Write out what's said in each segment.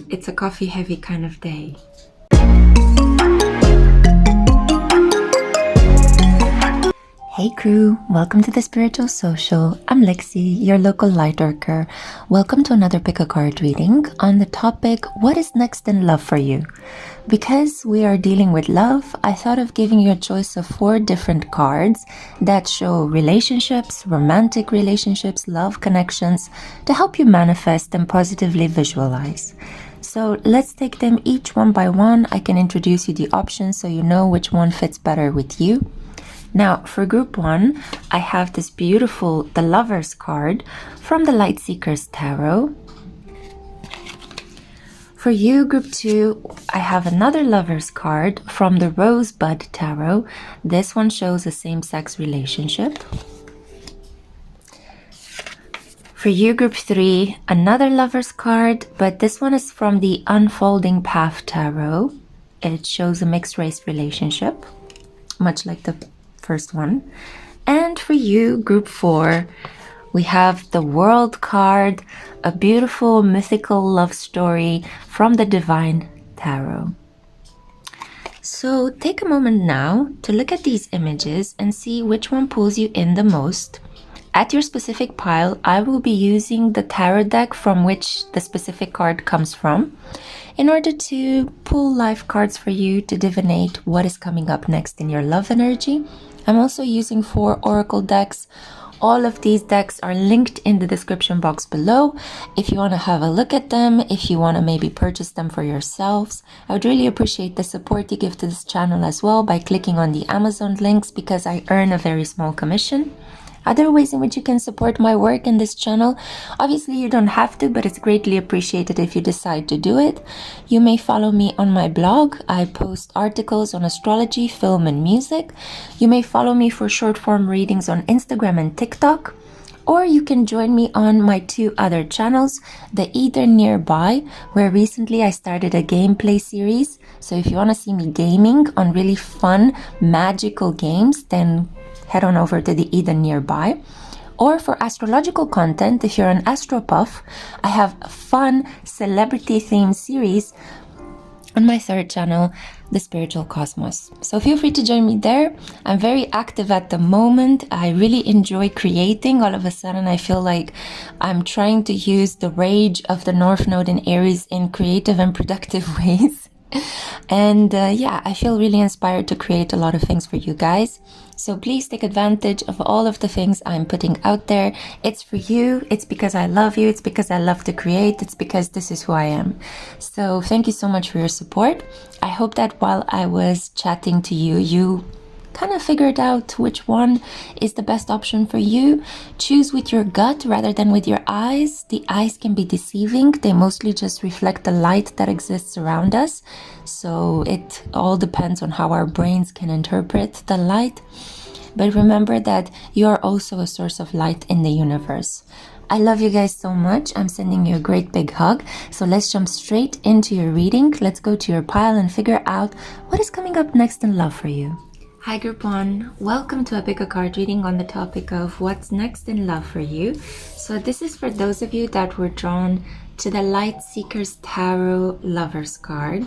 it's a coffee heavy kind of day. Hey crew, welcome to the Spiritual Social. I'm Lexi, your local light worker. Welcome to another pick a card reading on the topic, what is next in love for you? Because we are dealing with love, I thought of giving you a choice of 4 different cards that show relationships, romantic relationships, love connections to help you manifest and positively visualize. So let's take them each one by one. I can introduce you the options so you know which one fits better with you. Now, for group 1, I have this beautiful The Lovers card from the Light Seekers Tarot. For you, group 2, I have another Lovers card from the Rosebud Tarot. This one shows a same-sex relationship. For you, group 3, another Lovers card, but this one is from the Unfolding Path Tarot. It shows a mixed-race relationship, much like the first one. And for you, group 4, we have the World card, a beautiful mythical love story from the Divine Tarot. So take a moment now to look at these images and see which one pulls you in the most. At your specific pile, I will be using the tarot deck from which the specific card comes from in order to pull life cards for you to divinate what is coming up next in your love energy. I'm also using 4 oracle decks. All of these decks are linked in the description box below if you want to have a look at them, if you want to maybe purchase them for yourselves. I would really appreciate the support you give to this channel as well by clicking on the Amazon links, because I earn a very small commission. Other ways in which you can support my work in this channel, obviously you don't have to, but it's greatly appreciated if you decide to do it. You may follow me on my blog. I post articles on astrology, film and music. You may follow me for short form readings on Instagram and TikTok. Or you can join me on my 2 other channels, the Either Nearby, where recently I started a gameplay series. So if you want to see me gaming on really fun, magical games, then head on over to the Either Nearby. Or for astrological content, if you're an astropuff, I have a fun celebrity themed series on my 3rd channel, The Spiritual Cosmos. So feel free to join me there. I'm very active at the moment. I really enjoy creating. All of a sudden, I feel like I'm trying to use the rage of the North Node in Aries in creative and productive ways. And yeah, I feel really inspired to create a lot of things for you guys. So please take advantage of all of the things I'm putting out there. It's for you. It's because I love you. It's because I love to create. It's because this is who I am. So thank you so much for your support. I hope that while I was chatting to you, you kind of figured out which one is the best option for you. Choose with your gut rather than with your eyes. The eyes can be deceiving. They mostly just reflect the light that exists around us. So it all depends on how our brains can interpret the light. But remember that you are also a source of light in the universe. I love you guys so much. I'm sending you a great big hug. So let's jump straight into your reading. Let's go to your pile and figure out what is coming up next in love for you. Hi group 1, welcome to a pick a card reading on the topic of what's next in love for you. So this is for those of you that were drawn to the Light Seekers Tarot Lovers card.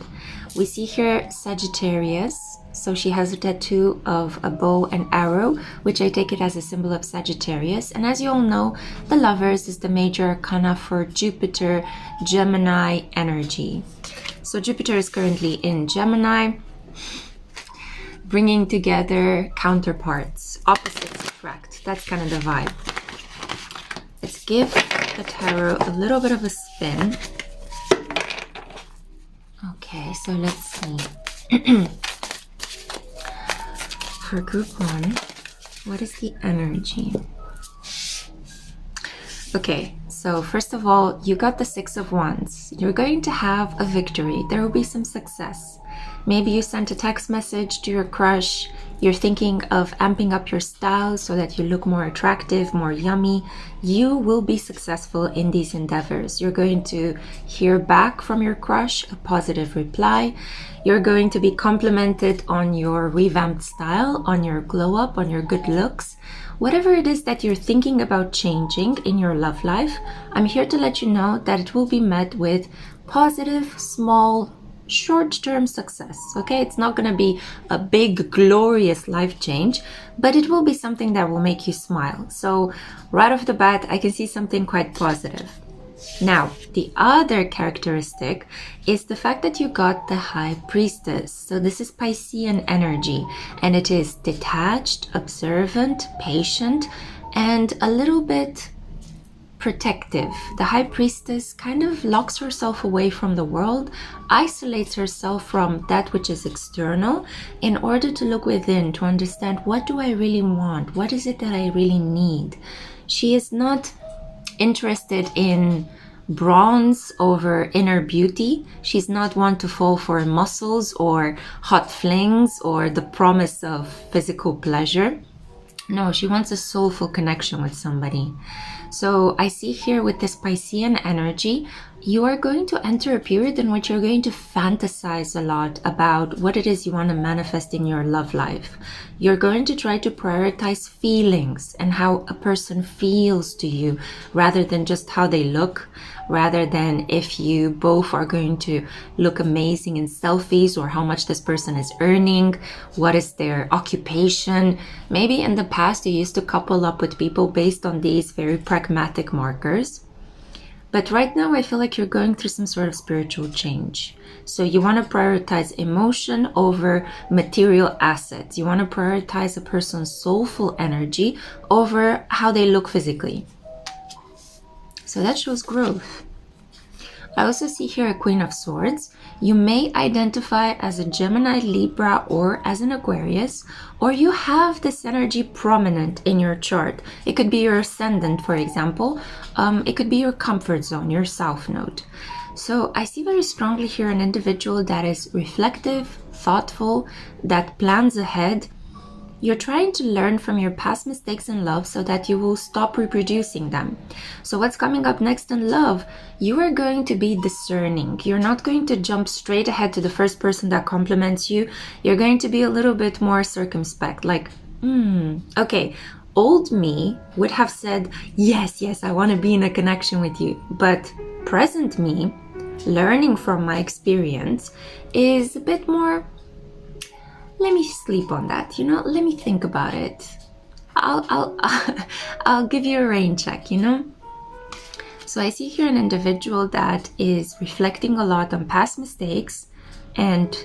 We see here Sagittarius. So she has a tattoo of a bow and arrow, which I take it as a symbol of Sagittarius. And as you all know, the Lovers is the major arcana for Jupiter, Gemini energy. So Jupiter is currently in Gemini, bringing together counterparts, opposites attract. That's kind of the vibe. Let's give the tarot a little bit of a spin. Okay, so let's see. For group 1, what is the energy? Okay, so first of all, you got the 6 of Wands. You're going to have a victory. There will be some success. Maybe you sent a text message to your crush. You're thinking of amping up your style so that you look more attractive, more yummy. You will be successful in these endeavors. You're going to hear back from your crush, a positive reply. You're going to be complimented on your revamped style, on your glow up, on your good looks. Whatever it is that you're thinking about changing in your love life, I'm here to let you know that it will be met with positive, small, short-term success. Okay, it's not going to be a big, glorious life change, but it will be something that will make you smile. So right off the bat, I can see something quite positive. Now, the other characteristic is the fact that you got the High Priestess. So this is Piscean energy, and it is detached, observant, patient, and a little bit protective. The High Priestess kind of locks herself away from the world, isolates herself from that which is external in order to look within, to understand, what do I really want? What is it that I really need? She is not interested in bronze over inner beauty. She's not one to fall for muscles or hot flings or the promise of physical pleasure. No, she wants a soulful connection with somebody. So I see here with this Piscean energy, you are going to enter a period in which you're going to fantasize a lot about what it is you want to manifest in your love life. You're going to try to prioritize feelings and how a person feels to you rather than just how they look, rather than if you both are going to look amazing in selfies or how much this person is earning, what is their occupation. Maybe in the past you used to couple up with people based on these very pragmatic markers. But right now I feel like you're going through some sort of spiritual change. So you want to prioritize emotion over material assets. You want to prioritize a person's soulful energy over how they look physically. So that shows growth. I also see here a Queen of Swords. You may identify as a Gemini, Libra, or as an Aquarius, or you have this energy prominent in your chart. It could be your ascendant, for example. It could be your comfort zone, your South Node. So I see very strongly here an individual that is reflective, thoughtful, that plans ahead. You're trying to learn from your past mistakes in love so that you will stop reproducing them. So what's coming up next in love, you are going to be discerning. You're not going to jump straight ahead to the first person that compliments you. You're going to be a little bit more circumspect, like, okay, old me would have said, yes, I want to be in a connection with you. But present me, learning from my experience, is a bit more, let me sleep on that, let me think about it. I'll give you a rain check, So I see here an individual that is reflecting a lot on past mistakes and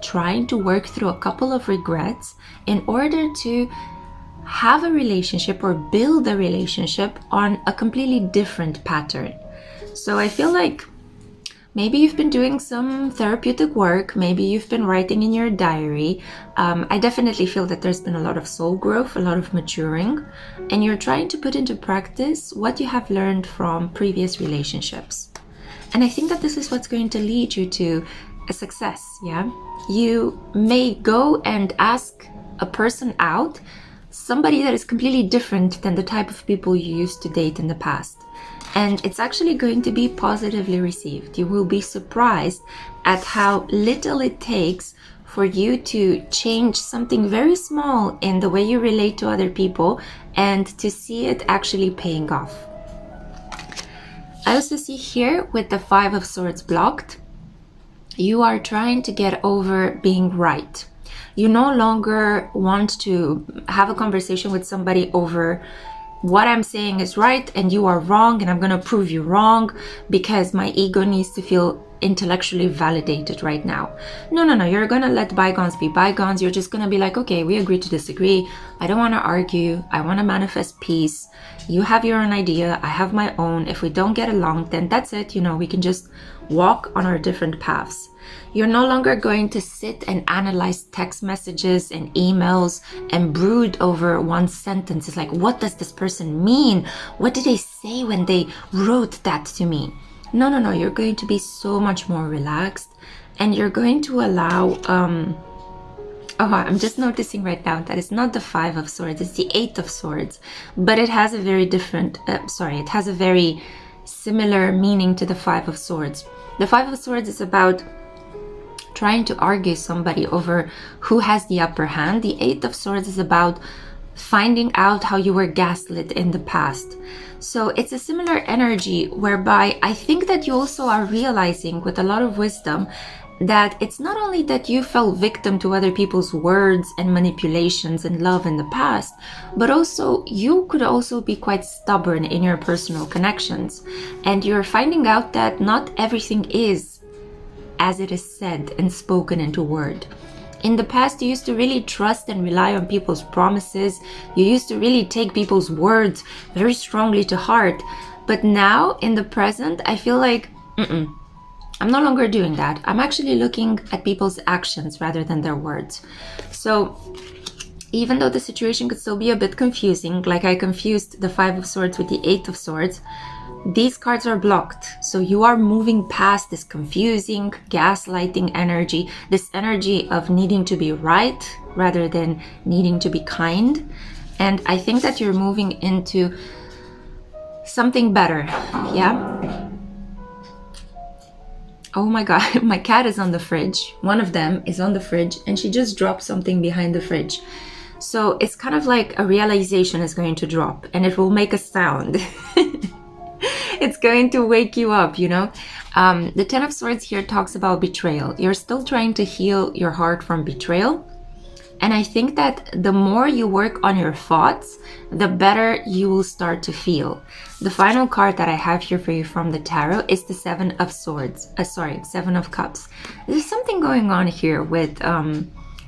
trying to work through a couple of regrets in order to have a relationship or build a relationship on a completely different pattern. So I feel like maybe you've been doing some therapeutic work. Maybe you've been writing in your diary. I definitely feel that there's been a lot of soul growth, a lot of maturing, and you're trying to put into practice what you have learned from previous relationships. And I think that this is what's going to lead you to a success, yeah? You may go and ask a person out, somebody that is completely different than the type of people you used to date in the past. And it's actually going to be positively received. You will be surprised at how little it takes for you to change something very small in the way you relate to other people and to see it actually paying off. I also see here with the Five of Swords blocked, you are trying to get over being right. You no longer want to have a conversation with somebody over what I'm saying is right and you are wrong and I'm going to prove you wrong because my ego needs to feel intellectually validated right now. No, you're going to let bygones be bygones. You're just going to be like, okay, we agree to disagree. I don't want to argue. I want to manifest peace. You have your own idea. I have my own. If we don't get along, then that's it. We can just walk on our different paths. You're no longer going to sit and analyze text messages and emails and brood over one sentence. It's like, what does this person mean? What did they say when they wrote that to me? No, you're going to be so much more relaxed and you're going to allow, I'm just noticing right now that it's not the Five of Swords, it's the Eight of Swords, but it has a very different, it has a very similar meaning to the Five of Swords. The Five of Swords is about trying to argue somebody over who has the upper hand. The Eight of Swords is about finding out how you were gaslit in the past. So it's a similar energy whereby I think that you also are realizing with a lot of wisdom that it's not only that you fell victim to other people's words and manipulations and love in the past, but also you could also be quite stubborn in your personal connections. And you're finding out that not everything is as it is said and spoken into word. In the past, you used to really trust and rely on people's promises. You used to really take people's words very strongly to heart. But now, in the present, I feel like, I'm no longer doing that. I'm actually looking at people's actions rather than their words. So even though the situation could still be a bit confusing, like I confused the Five of Swords with the Eight of Swords, these cards are blocked. So you are moving past this confusing, gaslighting energy, this energy of needing to be right rather than needing to be kind. And I think that you're moving into something better. Yeah. Oh my God, my cat is on the fridge. One of them is on the fridge and she just dropped something behind the fridge. So it's kind of like a realization is going to drop and it will make a sound. It's going to wake you up, you know. The Ten of Swords here talks about betrayal. You're still trying to heal your heart from betrayal. And I think that the more you work on your thoughts, the better you will start to feel. The final card that I have here for you from the tarot is the Seven of Swords. Seven of Cups. There's something going on here with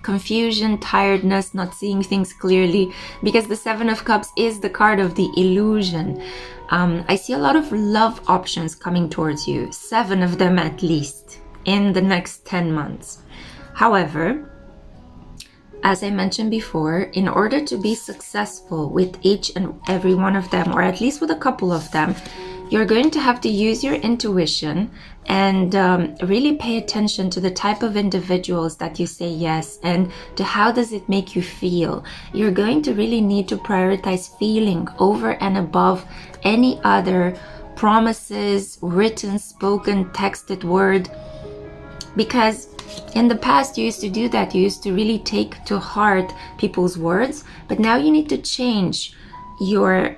confusion, tiredness, not seeing things clearly, because the Seven of Cups is the card of the illusion. I see a lot of love options coming towards you, 7 of them at least, in the next 10 months. However, as I mentioned before, in order to be successful with each and every one of them, or at least with a couple of them, you're going to have to use your intuition and really pay attention to the type of individuals that you say yes and to how does it make you feel. You're going to really need to prioritize feeling over and above any other promises, written, spoken, texted word. Because in the past, you used to do that. You used to really take to heart people's words, but now you need to change. Your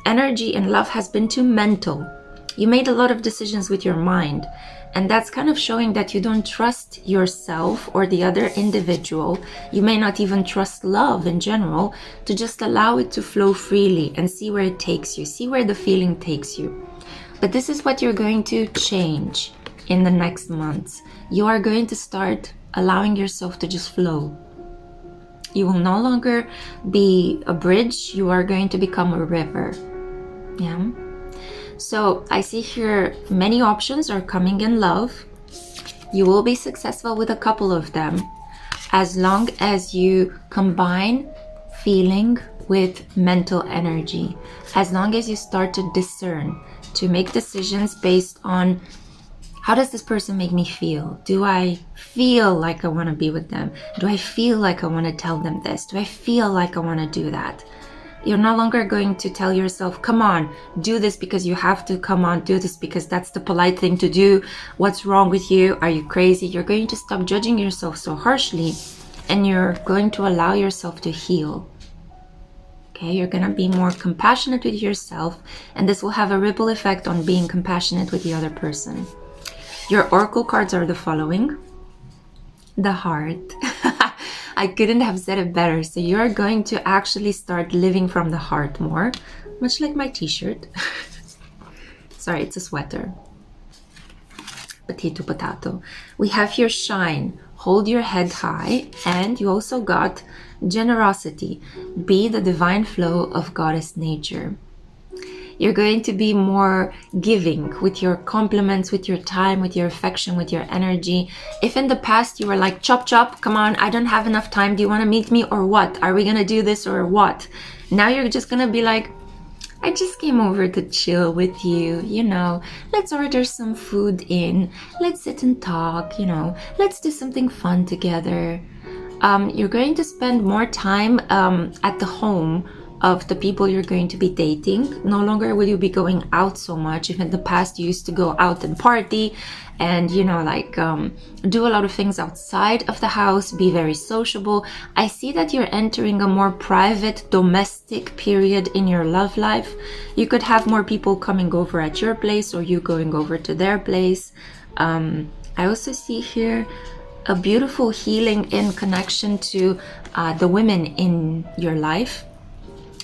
energy and love has been too mental. You made a lot of decisions with your mind, and that's kind of showing that you don't trust yourself or the other individual. You may not even trust love in general, to just allow it to flow freely and see where it takes you, see where the feeling takes you. But this is what you're going to change in the next months. You are going to start allowing yourself to just flow. You will no longer be a bridge. You are going to become a river. Yeah. So I see here many options are coming in love. You will be successful with a couple of them as long as you combine feeling with mental energy. As long as you start to discern, to make decisions based on how does this person make me feel? Do I feel like I want to be with them? Do I feel like I want to tell them this? Do I feel like I want to do that? You're no longer going to tell yourself, come on, do this because you have to. Come on, do this because that's the polite thing to do. What's wrong with you? Are you crazy? You're going to stop judging yourself so harshly and you're going to allow yourself to heal. Okay, you're going to be more compassionate with yourself, and this will have a ripple effect on being compassionate with the other person. Your oracle cards are the following. The Heart. I couldn't have said it better. So you're going to actually start living from the heart more, much like my t-shirt. Sorry, it's a sweater. Potato, potato. We have here Shine. Hold your head high. And you also got Generosity. Be the divine flow of goddess nature. You're going to be more giving with your compliments, with your time, with your affection, with your energy. If in the past you were like, chop, chop, come on, I don't have enough time. Do you want to meet me or what? Are we going to do this or what? Now you're just going to be like, I just came over to chill with you, you know, let's order some food in, let's sit and talk, you know, let's do something fun together. You're going to spend more time at the home of the people you're going to be dating. No longer will you be going out so much. If in the past you used to go out and party and, you know, like do a lot of things outside of the house, be very sociable, I see that you're entering a more private, domestic period in your love life. You could have more people coming over at your place or you going over to their place. I also see here a beautiful healing in connection to the women in your life.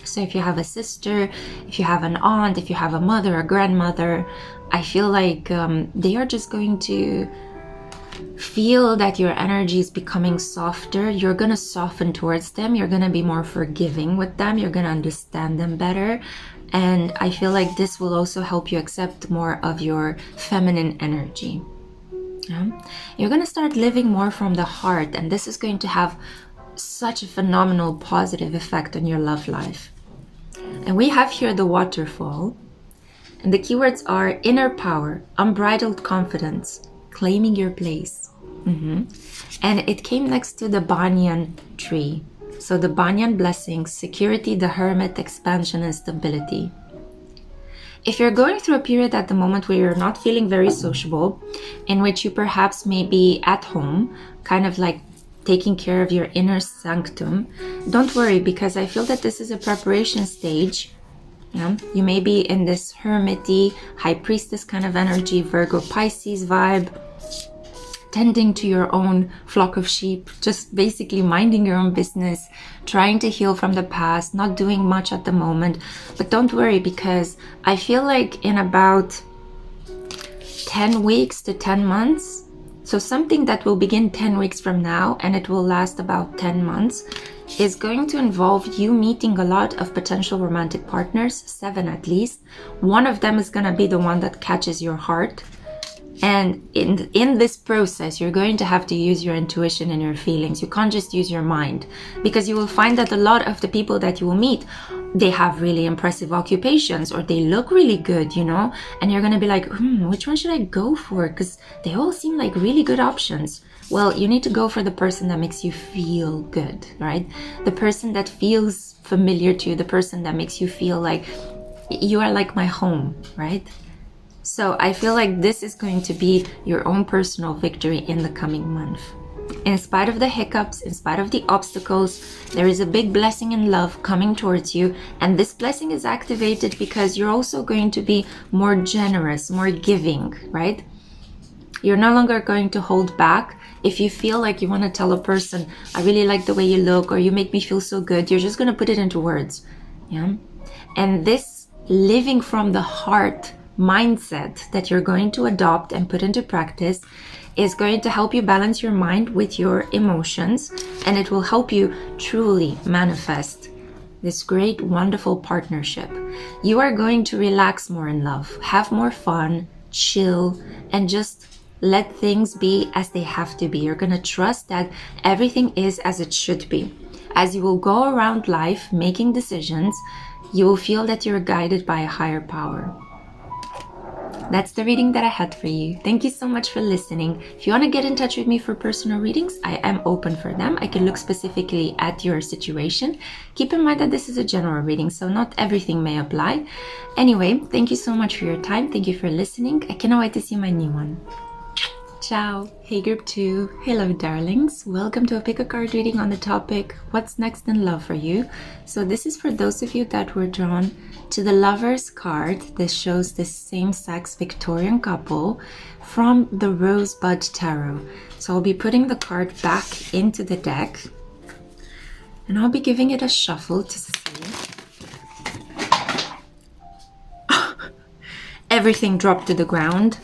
So if you have a sister, if you have an aunt, if you have a mother, a grandmother, I feel like they are just going to feel that your energy is becoming softer. You're going to soften towards them. You're going to be more forgiving with them. You're going to understand them better. And I feel like this will also help you accept more of your feminine energy. Yeah? You're going to start living more from the heart, and this is going to have such a phenomenal positive effect on your love life. And we have here the waterfall, and the keywords are inner power, unbridled confidence, claiming your place. And it came next to the banyan tree. So the banyan blessings, security, the hermit, expansion, and stability. If you're going through a period at the moment where you're not feeling very sociable, in which you perhaps may be at home, kind of like taking care of your inner sanctum, don't worry, because I feel that this is a preparation stage. Yeah? You may be in this hermity, high priestess kind of energy, Virgo Pisces vibe, tending to your own flock of sheep, just basically minding your own business, trying to heal from the past, not doing much at the moment. But don't worry, because I feel like in about 10 weeks to 10 months, so something that will begin 10 weeks from now and it will last about 10 months, is going to involve you meeting a lot of potential romantic partners, 7 at least. One of them is going to be the one that catches your heart. And in this process, you're going to have to use your intuition and your feelings. You can't just use your mind, because you will find that a lot of the people that you will meet, they have really impressive occupations or they look really good, you know, and you're going to be like, which one should I go for? Because they all seem like really good options. Well, you need to go for the person that makes you feel good, right? The person that feels familiar to you, the person that makes you feel like you are like my home, right? So I feel like this is going to be your own personal victory in the coming month. In spite of the hiccups, in spite of the obstacles, there is a big blessing and love coming towards you. And this blessing is activated because you're also going to be more generous, more giving, right? You're no longer going to hold back. If you feel like you want to tell a person, I really like the way you look, or you make me feel so good, you're just going to put it into words. Yeah. And this living from the heart mindset that you're going to adopt and put into practice is going to help you balance your mind with your emotions, and it will help you truly manifest this great, wonderful partnership. You are going to relax more in love, have more fun, chill, and just let things be as they have to be. You're going to trust that everything is as it should be. As you will go around life making decisions, you will feel that you're guided by a higher power. That's the reading that I had for you. Thank you so much for listening. If you want to get in touch with me for personal readings, I am open for them. I can look specifically at your situation. Keep in mind that this is a general reading, so not everything may apply. Anyway, thank you so much for your time. Thank you for listening. I cannot wait to see my new one. Ciao. Hey group 2. Hello darlings. Welcome to a pick a card reading on the topic, what's next in love for you? So this is for those of you that were drawn to the Lovers card. This shows the same-sex Victorian couple from the Rosebud Tarot. So I'll be putting the card back into the deck and I'll be giving it a shuffle to see. Everything dropped to the ground.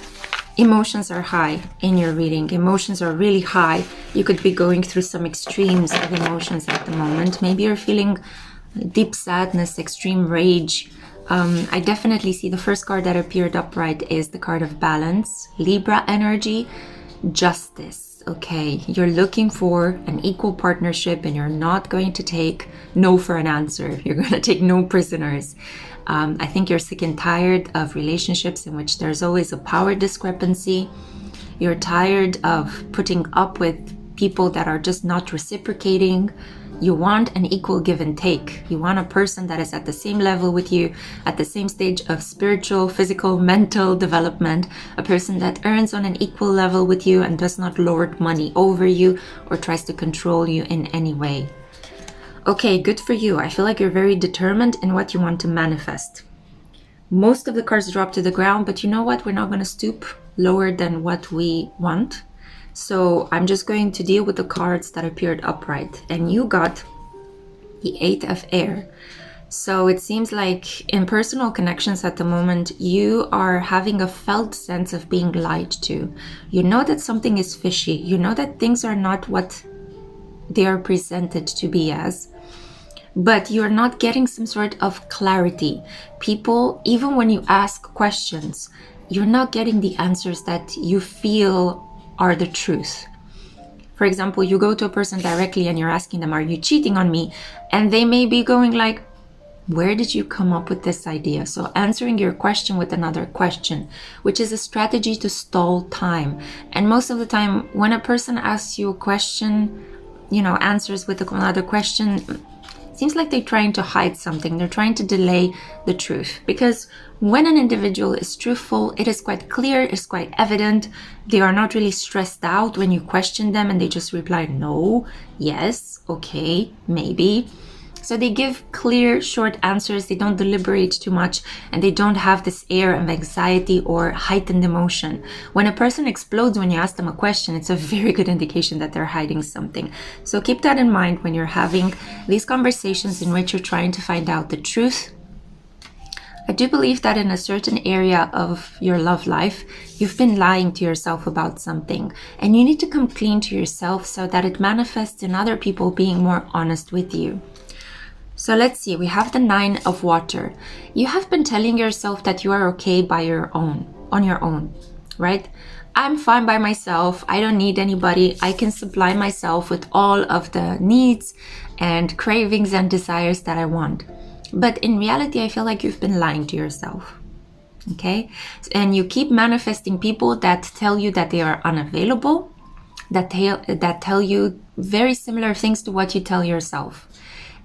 Emotions are high in your reading. Emotions are really high. You could be going through some extremes of emotions at the moment. Maybe you're feeling deep sadness, extreme rage. I definitely see the first card that appeared upright is the card of balance, Libra energy, justice. Okay, you're looking for an equal partnership and you're not going to take no for an answer. You're going to take no prisoners. I think you're sick and tired of relationships in which there's always a power discrepancy. You're tired of putting up with people that are just not reciprocating. You want an equal give and take. You want a person that is at the same level with you, at the same stage of spiritual, physical, mental development, a person that earns on an equal level with you and does not lord money over you or tries to control you in any way. Okay, good for you. I feel like you're very determined in what you want to manifest. Most of the cards drop to the ground, but you know what? We're not going to stoop lower than what we want. So I'm just going to deal with the cards that appeared upright. And you got the Eight of Air. So it seems like in personal connections at the moment, you are having a felt sense of being lied to. You know that something is fishy. You know that things are not what they are presented to be as. But you're not getting some sort of clarity. People, even when you ask questions, you're not getting the answers that you feel are the truth. For example, you go to a person directly and you're asking them, are you cheating on me? And they may be going like, where did you come up with this idea? So answering your question with another question, which is a strategy to stall time. And most of the time, when a person asks you a question, answers with another question, seems like they're trying to hide something. They're trying to delay the truth. Because when an individual is truthful, it is quite clear, it's quite evident. They are not really stressed out when you question them and they just reply, no, yes, okay, maybe. So they give clear, short answers. They don't deliberate too much and they don't have this air of anxiety or heightened emotion. When a person explodes when you ask them a question, it's a very good indication that they're hiding something. So keep that in mind when you're having these conversations in which you're trying to find out the truth. I do believe that in a certain area of your love life, you've been lying to yourself about something and you need to come clean to yourself so that it manifests in other people being more honest with you. So let's see, we have the Nine of Water. You have been telling yourself that you are okay on your own, right? I'm fine by myself. I don't need anybody. I can supply myself with all of the needs and cravings and desires that I want. But in reality, I feel like you've been lying to yourself, okay? And you keep manifesting people that tell you that they are unavailable, that tell you very similar things to what you tell yourself.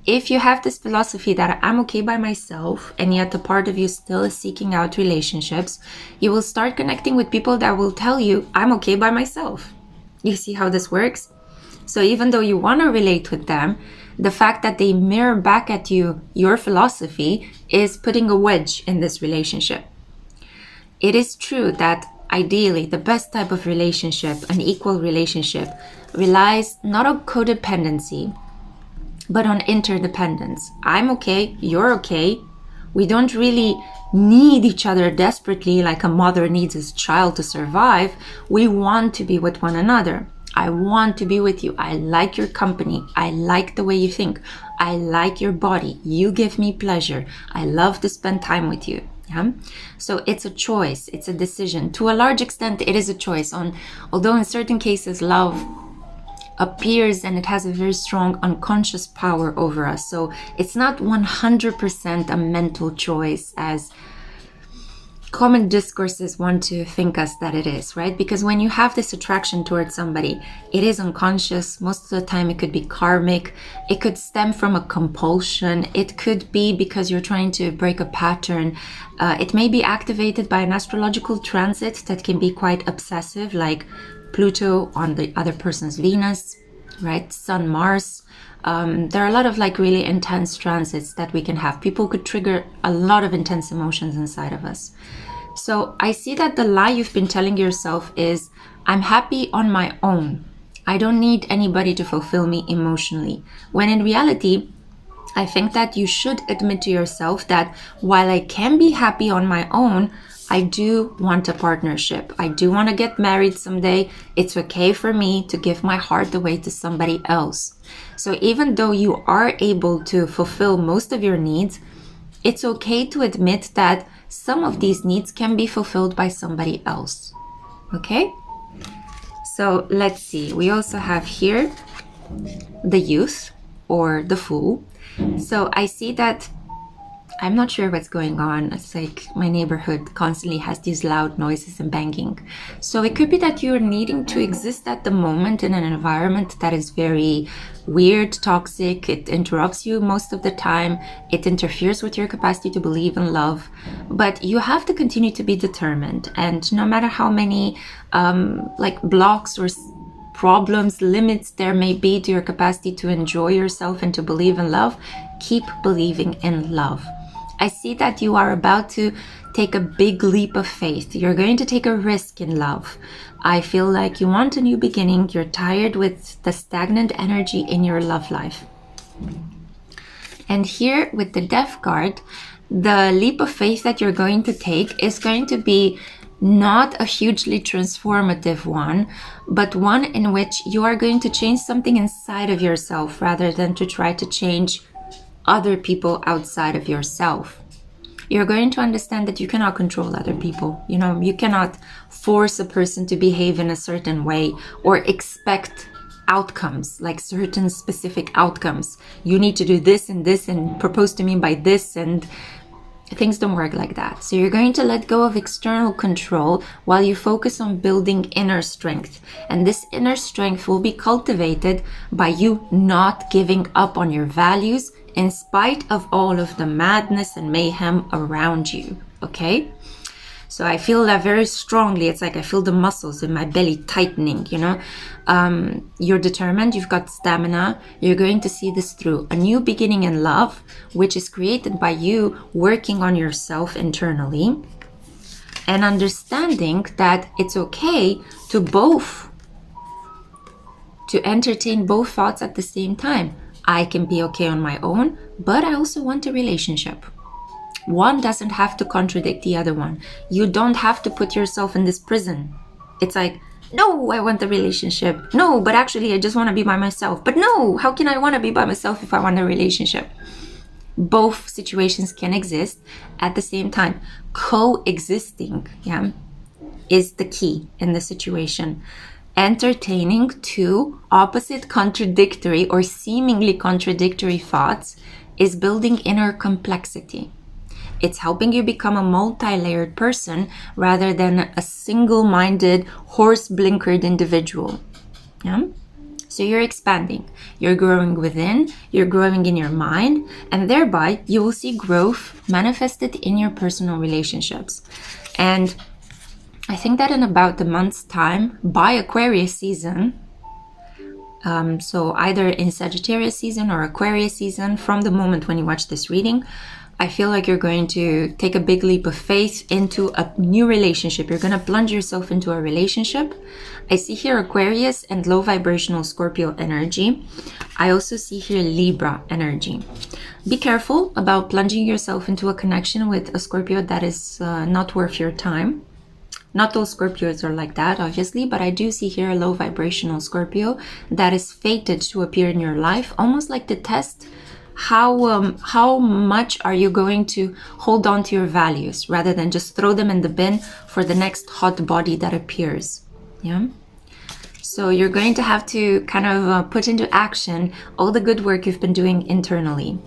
If you have this philosophy that I'm okay by myself and yet a part of you still is seeking out relationships, you will start connecting with people that will tell you, I'm okay by myself. You see how this works? So even though you want to relate with them, the fact that they mirror back at you your philosophy is putting a wedge in this relationship. It is true that ideally the best type of relationship, an equal relationship, relies not on codependency, but on interdependence. I'm okay, you're okay. We don't really need each other desperately like a mother needs a child to survive. We want to be with one another. I want to be with you. I like your company. I like the way you think. I like your body. You give me pleasure. I love to spend time with you. Yeah? So it's a choice. It's a decision. To a large extent, it is a choice. Although in certain cases, love appears and it has a very strong unconscious power over us. So it's not 100% a mental choice as common discourses want to think us that it is, right? Because when you have this attraction towards somebody, it is unconscious. Most of the time it could be karmic. It could stem from a compulsion. It could be because you're trying to break a pattern. It may be activated by an astrological transit that can be quite obsessive, like Pluto on the other person's Venus, right? Sun, Mars. There are a lot of really intense transits that we can have. People could trigger a lot of intense emotions inside of us. So I see that the lie you've been telling yourself is, I'm happy on my own. I don't need anybody to fulfill me emotionally. When in reality, I think that you should admit to yourself that while I can be happy on my own, I do want a partnership. I do want to get married someday. It's okay for me to give my heart away to somebody else. So even though you are able to fulfill most of your needs, it's okay to admit that some of these needs can be fulfilled by somebody else. Okay? So let's see. We also have here the youth or the fool. So I see that I'm not sure what's going on. It's like my neighborhood constantly has these loud noises and banging. So it could be that you're needing to exist at the moment in an environment that is very weird, toxic. It interrupts you most of the time. It interferes with your capacity to believe in love. But you have to continue to be determined. And no matter how many like blocks or problems, limits there may be to your capacity to enjoy yourself and to believe in love, keep believing in love. I see that you are about to take a big leap of faith. You're going to take a risk in love. I feel like you want a new beginning. You're tired with the stagnant energy in your love life. And here with the Death card, the leap of faith that you're going to take is going to be not a hugely transformative one, but one in which you are going to change something inside of yourself rather than to try to change other people outside of yourself. You're going to understand that you cannot control other people. You know, you cannot force a person to behave in a certain way or expect outcomes, like certain specific outcomes. You need to do this and propose to me by this, and things don't work like that. So you're going to let go of external control while you focus on building inner strength. And this inner strength will be cultivated by you not giving up on your values in spite of all of the madness and mayhem around you. Okay? So I feel that very strongly. It's like I feel the muscles in my belly tightening, you know. You're determined, you've got stamina, you're going to see this through. A new beginning in love, which is created by you working on yourself internally and understanding that it's okay to entertain both thoughts at the same time. I can be okay on my own, but I also want a relationship. One doesn't have to contradict the other one. You don't have to put yourself in this prison. It's like, no, I want a relationship. No, but actually I just want to be by myself. But no, how can I want to be by myself if I want a relationship? Both situations can exist at the same time. Coexisting, yeah, is the key in the situation. Entertaining two opposite, contradictory or seemingly contradictory thoughts is building inner complexity. It's helping you become a multi-layered person rather than a single-minded, horse-blinkered individual. Yeah? So you're expanding. You're growing within, you're growing in your mind, and thereby you will see growth manifested in your personal relationships. And I think that in about a month's time, by Aquarius season, so either in Sagittarius season or Aquarius season, from the moment when you watch this reading, I feel like you're going to take a big leap of faith into a new relationship. You're going to plunge yourself into a relationship. I see here Aquarius and low vibrational Scorpio energy. I also see here Libra energy. Be careful about plunging yourself into a connection with a Scorpio that is not worth your time. Not all Scorpios are like that, obviously, but I do see here a low vibrational Scorpio that is fated to appear in your life, almost like to test how much are you going to hold on to your values rather than just throw them in the bin for the next hot body that appears. Yeah. So you're going to have to kind of put into action all the good work you've been doing internally.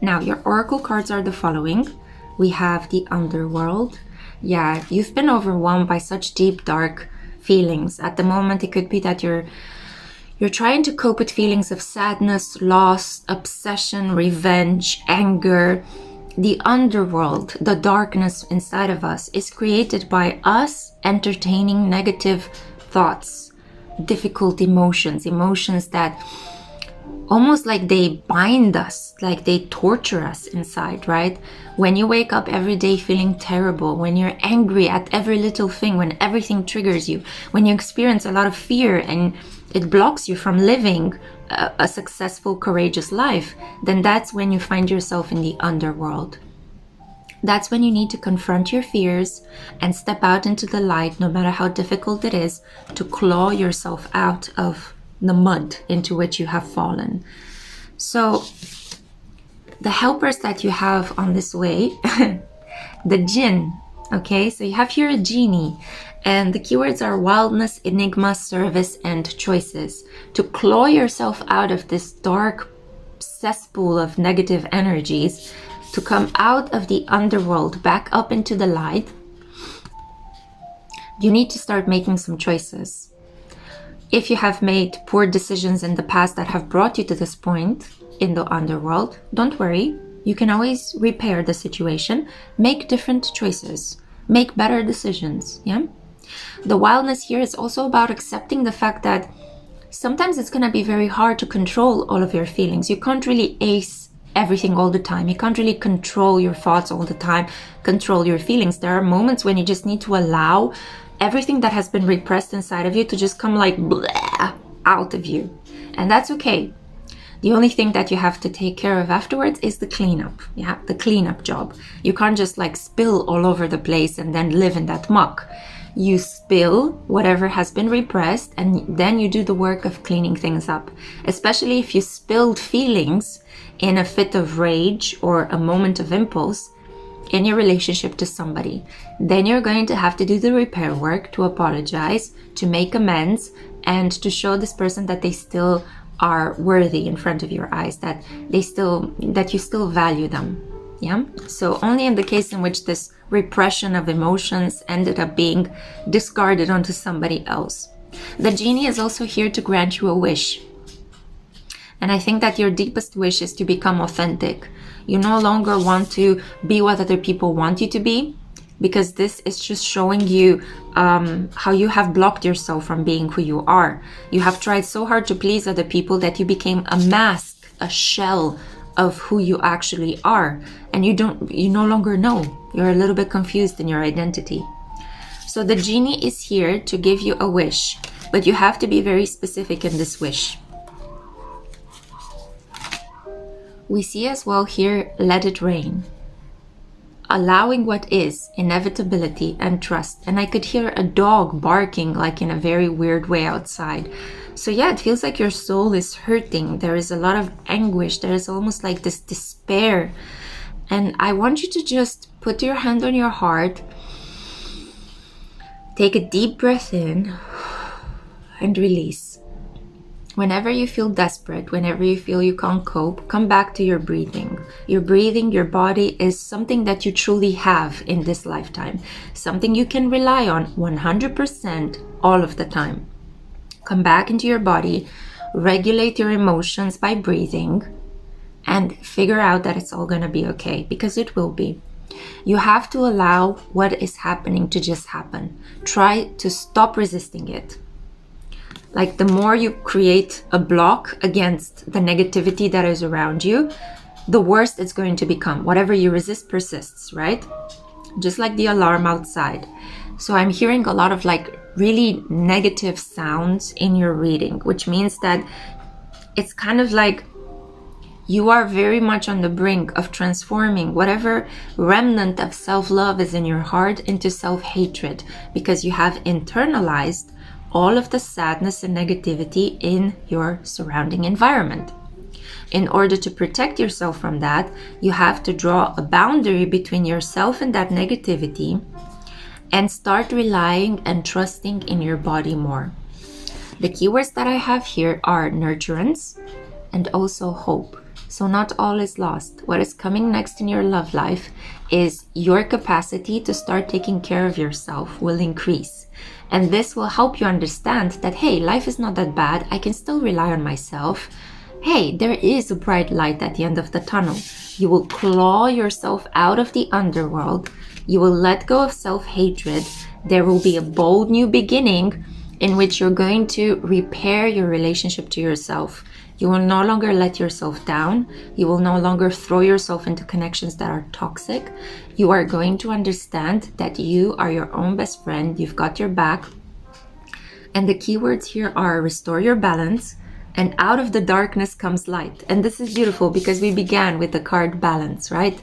Now, your oracle cards are the following. We have the underworld. Yeah, you've been overwhelmed by such deep, dark feelings. At the moment, it could be that you're trying to cope with feelings of sadness, loss, obsession, revenge, anger. The underworld, the darkness inside of us, is created by us entertaining negative thoughts, difficult emotions that almost like they bind us, like they torture us inside, right? When you wake up every day feeling terrible, when you're angry at every little thing, when everything triggers you, when you experience a lot of fear and it blocks you from living a successful, courageous life, then that's when you find yourself in the underworld. That's when you need to confront your fears and step out into the light, no matter how difficult it is, to claw yourself out of the mud into which you have fallen. So the helpers that you have on this way, the jinn, okay? So you have here a genie, and the keywords are wildness, enigma, service, and choices. To claw yourself out of this dark cesspool of negative energies, to come out of the underworld back up into the light, you need to start making some choices. If you have made poor decisions in the past that have brought you to this point in the underworld, don't worry. You can always repair the situation, make different choices, make better decisions, yeah? The wildness here is also about accepting the fact that sometimes it's going to be very hard to control all of your feelings. You can't really ace everything all the time. You can't really control your thoughts all the time, control your feelings. There are moments when you just need to allow everything that has been repressed inside of you to just come like blah out of you. And that's okay. The only thing that you have to take care of afterwards is the cleanup. Yeah, the cleanup job. You can't just like spill all over the place and then live in that muck. You spill whatever has been repressed, and then you do the work of cleaning things up. Especially if you spilled feelings in a fit of rage or a moment of impulse in your relationship to somebody. Then you're going to have to do the repair work, to apologize, to make amends, and to show this person that they still are worthy in front of your eyes, that you still value them. Yeah. So only in the case in which this repression of emotions ended up being discarded onto somebody else. The genie is also here to grant you a wish. And I think that your deepest wish is to become authentic. You no longer want to be what other people want you to be, because this is just showing you how you have blocked yourself from being who you are. You have tried so hard to please other people that you became a mask, a shell of who you actually are, and you no longer know. You're a little bit confused in your identity. So the genie is here to give you a wish, but you have to be very specific in this wish. We see as well here, let it rain. Allowing what is, inevitability and trust. And I could hear a dog barking like in a very weird way outside. So yeah, it feels like your soul is hurting. There is a lot of anguish. There is almost like this despair. And I want you to just put your hand on your heart. Take a deep breath in and release. Whenever you feel desperate, whenever you feel you can't cope, come back to your breathing. Your breathing, your body is something that you truly have in this lifetime. Something you can rely on 100% all of the time. Come back into your body, regulate your emotions by breathing, and figure out that it's all going to be okay, because it will be. You have to allow what is happening to just happen. Try to stop resisting it. Like the more you create a block against the negativity that is around you, the worse it's going to become. Whatever you resist persists, right? Just like the alarm outside. So I'm hearing a lot of like really negative sounds in your reading, which means that it's kind of like you are very much on the brink of transforming whatever remnant of self-love is in your heart into self-hatred, because you have internalized all of the sadness and negativity in your surrounding environment. In order to protect yourself from that, you have to draw a boundary between yourself and that negativity and start relying and trusting in your body more. The keywords that I have here are nurturance and also hope. So not all is lost. What is coming next in your love life is your capacity to start taking care of yourself will increase. And this will help you understand that, hey, life is not that bad. I can still rely on myself. Hey, there is a bright light at the end of the tunnel. You will claw yourself out of the underworld. You will let go of self-hatred. There will be a bold new beginning in which you're going to repair your relationship to yourself. You will no longer let yourself down. You will no longer throw yourself into connections that are toxic. You are going to understand that you are your own best friend. You've got your back. And the keywords here are restore your balance, and out of the darkness comes light. And this is beautiful because we began with the card balance, right?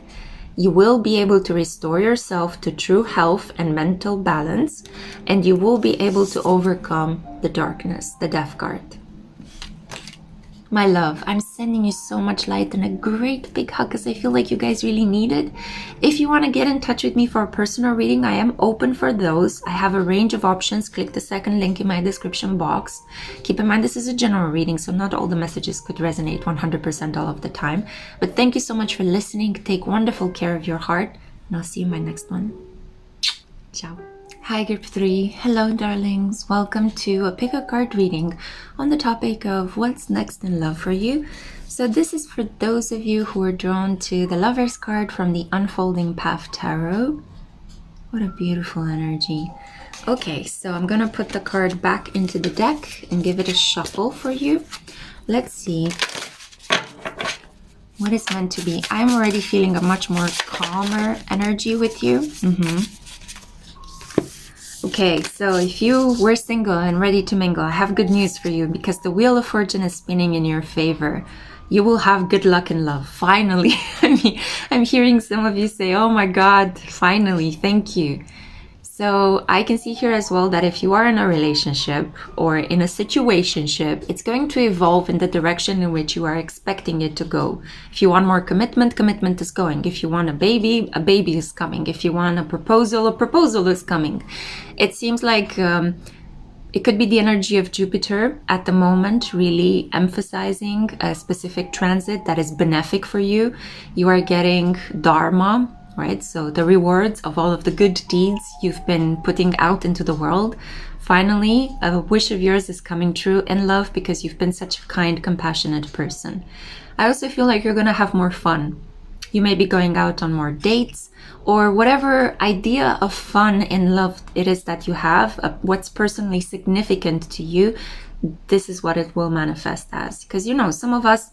You will be able to restore yourself to true health and mental balance, and you will be able to overcome the darkness, the death card. My love, I'm sending you so much light and a great big hug because I feel like you guys really need it. If you want to get in touch with me for a personal reading, I am open for those. I have a range of options. Click the second link in my description box. Keep in mind this is a general reading, so not all the messages could resonate 100% all of the time. But thank you so much for listening. Take wonderful care of your heart, and I'll see you in my next one. Ciao. Hi group 3, hello darlings, welcome to a pick a card reading on the topic of what's next in love for you. So this is for those of you who are drawn to the Lover's card from the Unfolding Path Tarot. What a beautiful energy. Okay, so I'm gonna put the card back into the deck and give it a shuffle for you. Let's see what is meant to be. I'm already feeling a much more calmer energy with you. Okay, so if you were single and ready to mingle, I have good news for you because the Wheel of Fortune is spinning in your favor. You will have good luck in love, finally. I mean, I'm hearing some of you say, oh my God, finally, thank you. So I can see here as well that if you are in a relationship or in a situationship, it's going to evolve in the direction in which you are expecting it to go. If you want more commitment, commitment is going. If you want a baby is coming. If you want a proposal is coming. It seems like it could be the energy of Jupiter at the moment, really emphasizing a specific transit that is benefic for you. You are getting Dharma, right? So the rewards of all of the good deeds you've been putting out into the world. Finally, a wish of yours is coming true in love because you've been such a kind, compassionate person. I also feel like you're going to have more fun. You may be going out on more dates or whatever idea of fun in love it is that you have, what's personally significant to you, this is what it will manifest as. Because, you know, some of us,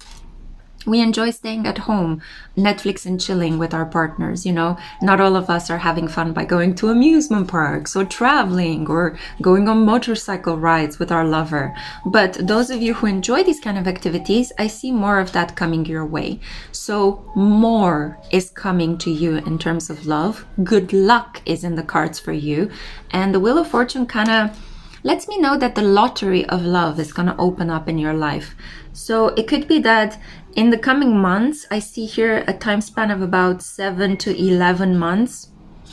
we enjoy staying at home, Netflix and chilling with our partners, you know. Not all of us are having fun by going to amusement parks or traveling or going on motorcycle rides with our lover. But those of you who enjoy these kind of activities, I see more of that coming your way. So more is coming to you in terms of love. Good luck is in the cards for you. And the Wheel of Fortune kind of lets me know that the lottery of love is going to open up in your life. So it could be that in the coming months, I see here a time span of about 7 to 11 months.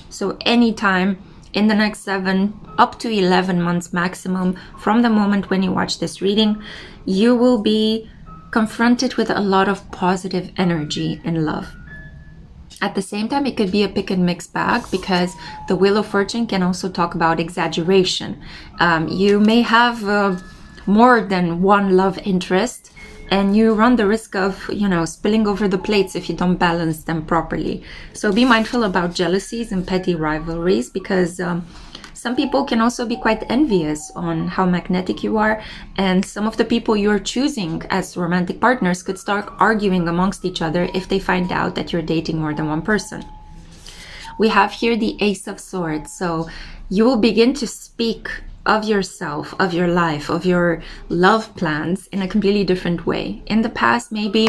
So anytime in the next 7 up to 11 months maximum from the moment when you watch this reading, you will be confronted with a lot of positive energy in love. At the same time, it could be a pick and mix bag because the Wheel of Fortune can also talk about exaggeration. You may have more than one love interest, and you run the risk of, you know, spilling over the plates if you don't balance them properly. So be mindful about jealousies and petty rivalries because some people can also be quite envious on how magnetic you are, and some of the people you're choosing as romantic partners could start arguing amongst each other if they find out that you're dating more than one person. We have here the Ace of Swords, so you will begin to speak of yourself, of your life, of your love plans in a completely different way. In the past, maybe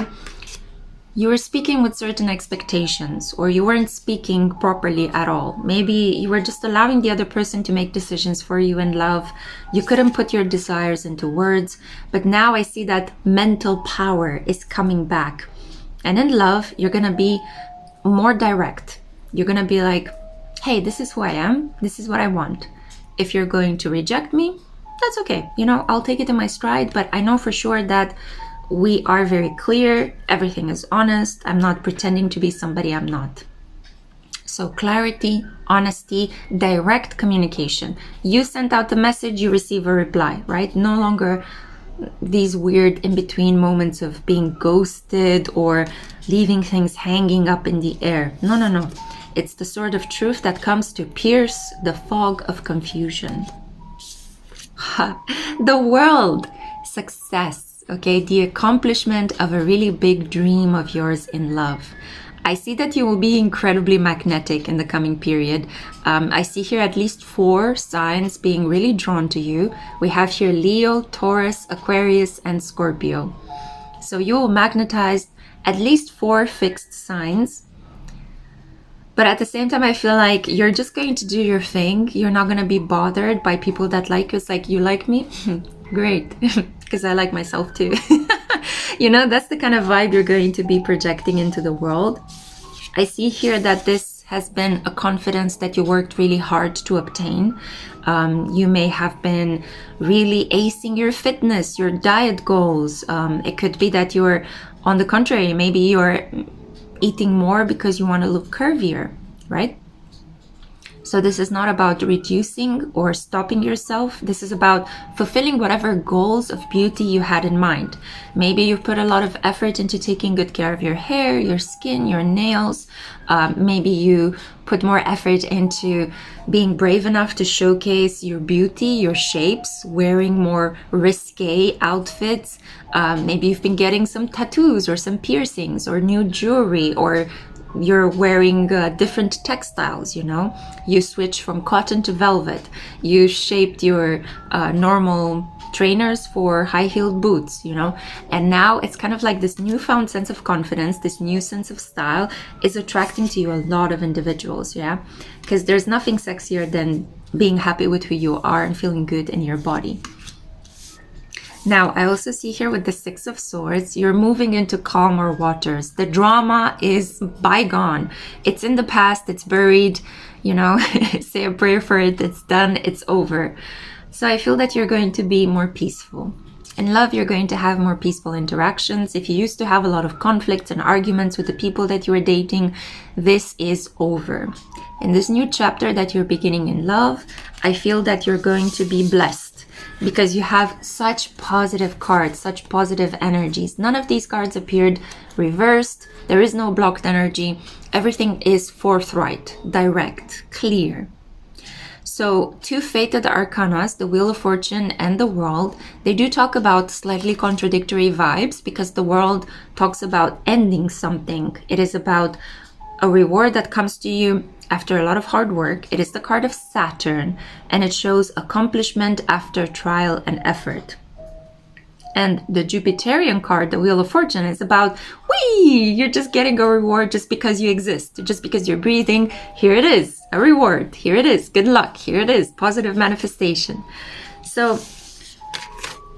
you were speaking with certain expectations, or you weren't speaking properly at all. Maybe you were just allowing the other person to make decisions for you in love. You couldn't put your desires into words, but now I see that mental power is coming back. And in love, you're gonna be more direct. You're gonna be like, hey, this is who I am, this is what I want. If you're going to reject me, that's okay. You know, I'll take it in my stride, but I know for sure that we are very clear. Everything is honest. I'm not pretending to be somebody I'm not. So clarity, honesty, direct communication. You sent out the message, you receive a reply, right? No longer these weird in-between moments of being ghosted or leaving things hanging up in the air. No. It's the sort of truth that comes to pierce the fog of confusion. The world, success, okay, the accomplishment of a really big dream of yours in love. I see that you will be incredibly magnetic in the coming period. I see here at least 4 signs being really drawn to you. We have here Leo, Taurus, Aquarius, and Scorpio. So you will magnetize at least 4 fixed signs. But at the same time, I feel like you're just going to do your thing. You're not going to be bothered by people that like you. It's like, you like me? Great. Because I like myself too. You know, that's the kind of vibe you're going to be projecting into the world. I see here that this has been a confidence that you worked really hard to obtain. You may have been really acing your fitness, your diet goals. It could be that you're, on the contrary, maybe you're eating more because you want to look curvier, right? So this is not about reducing or stopping yourself. This is about fulfilling whatever goals of beauty you had in mind. Maybe you've put a lot of effort into taking good care of your hair, your skin, your nails. Maybe you put more effort into being brave enough to showcase your beauty, your shapes, wearing more risque outfits. Maybe you've been getting some tattoos or some piercings or new jewelry, or you're wearing different textiles, you know. You switch from cotton to velvet. You shaped your normal trainers for high-heeled boots, you know. And now it's kind of like this newfound sense of confidence, this new sense of style is attracting to you a lot of individuals, yeah. Because there's nothing sexier than being happy with who you are and feeling good in your body. Now, I also see here with the Six of Swords, you're moving into calmer waters. The drama is bygone. It's in the past, it's buried, you know, say a prayer for it, it's done, it's over. So I feel that you're going to be more peaceful. In love, you're going to have more peaceful interactions. If you used to have a lot of conflicts and arguments with the people that you were dating, this is over. In this new chapter that you're beginning in love, I feel that you're going to be blessed, because you have such positive cards, such positive energies. None of these cards appeared reversed. There is no blocked energy. Everything is forthright, direct, clear. So two fated arcanas, the Wheel of Fortune and the World, they do talk about slightly contradictory vibes, because the World talks about ending something. It is about a reward that comes to you after a lot of hard work. It is the card of Saturn, and it shows accomplishment after trial and effort. And the Jupiterian card, the Wheel of Fortune, is about, whee, you're just getting a reward just because you exist, just because you're breathing. Here it is, a reward. Here it is, good luck. Here it is, positive manifestation. So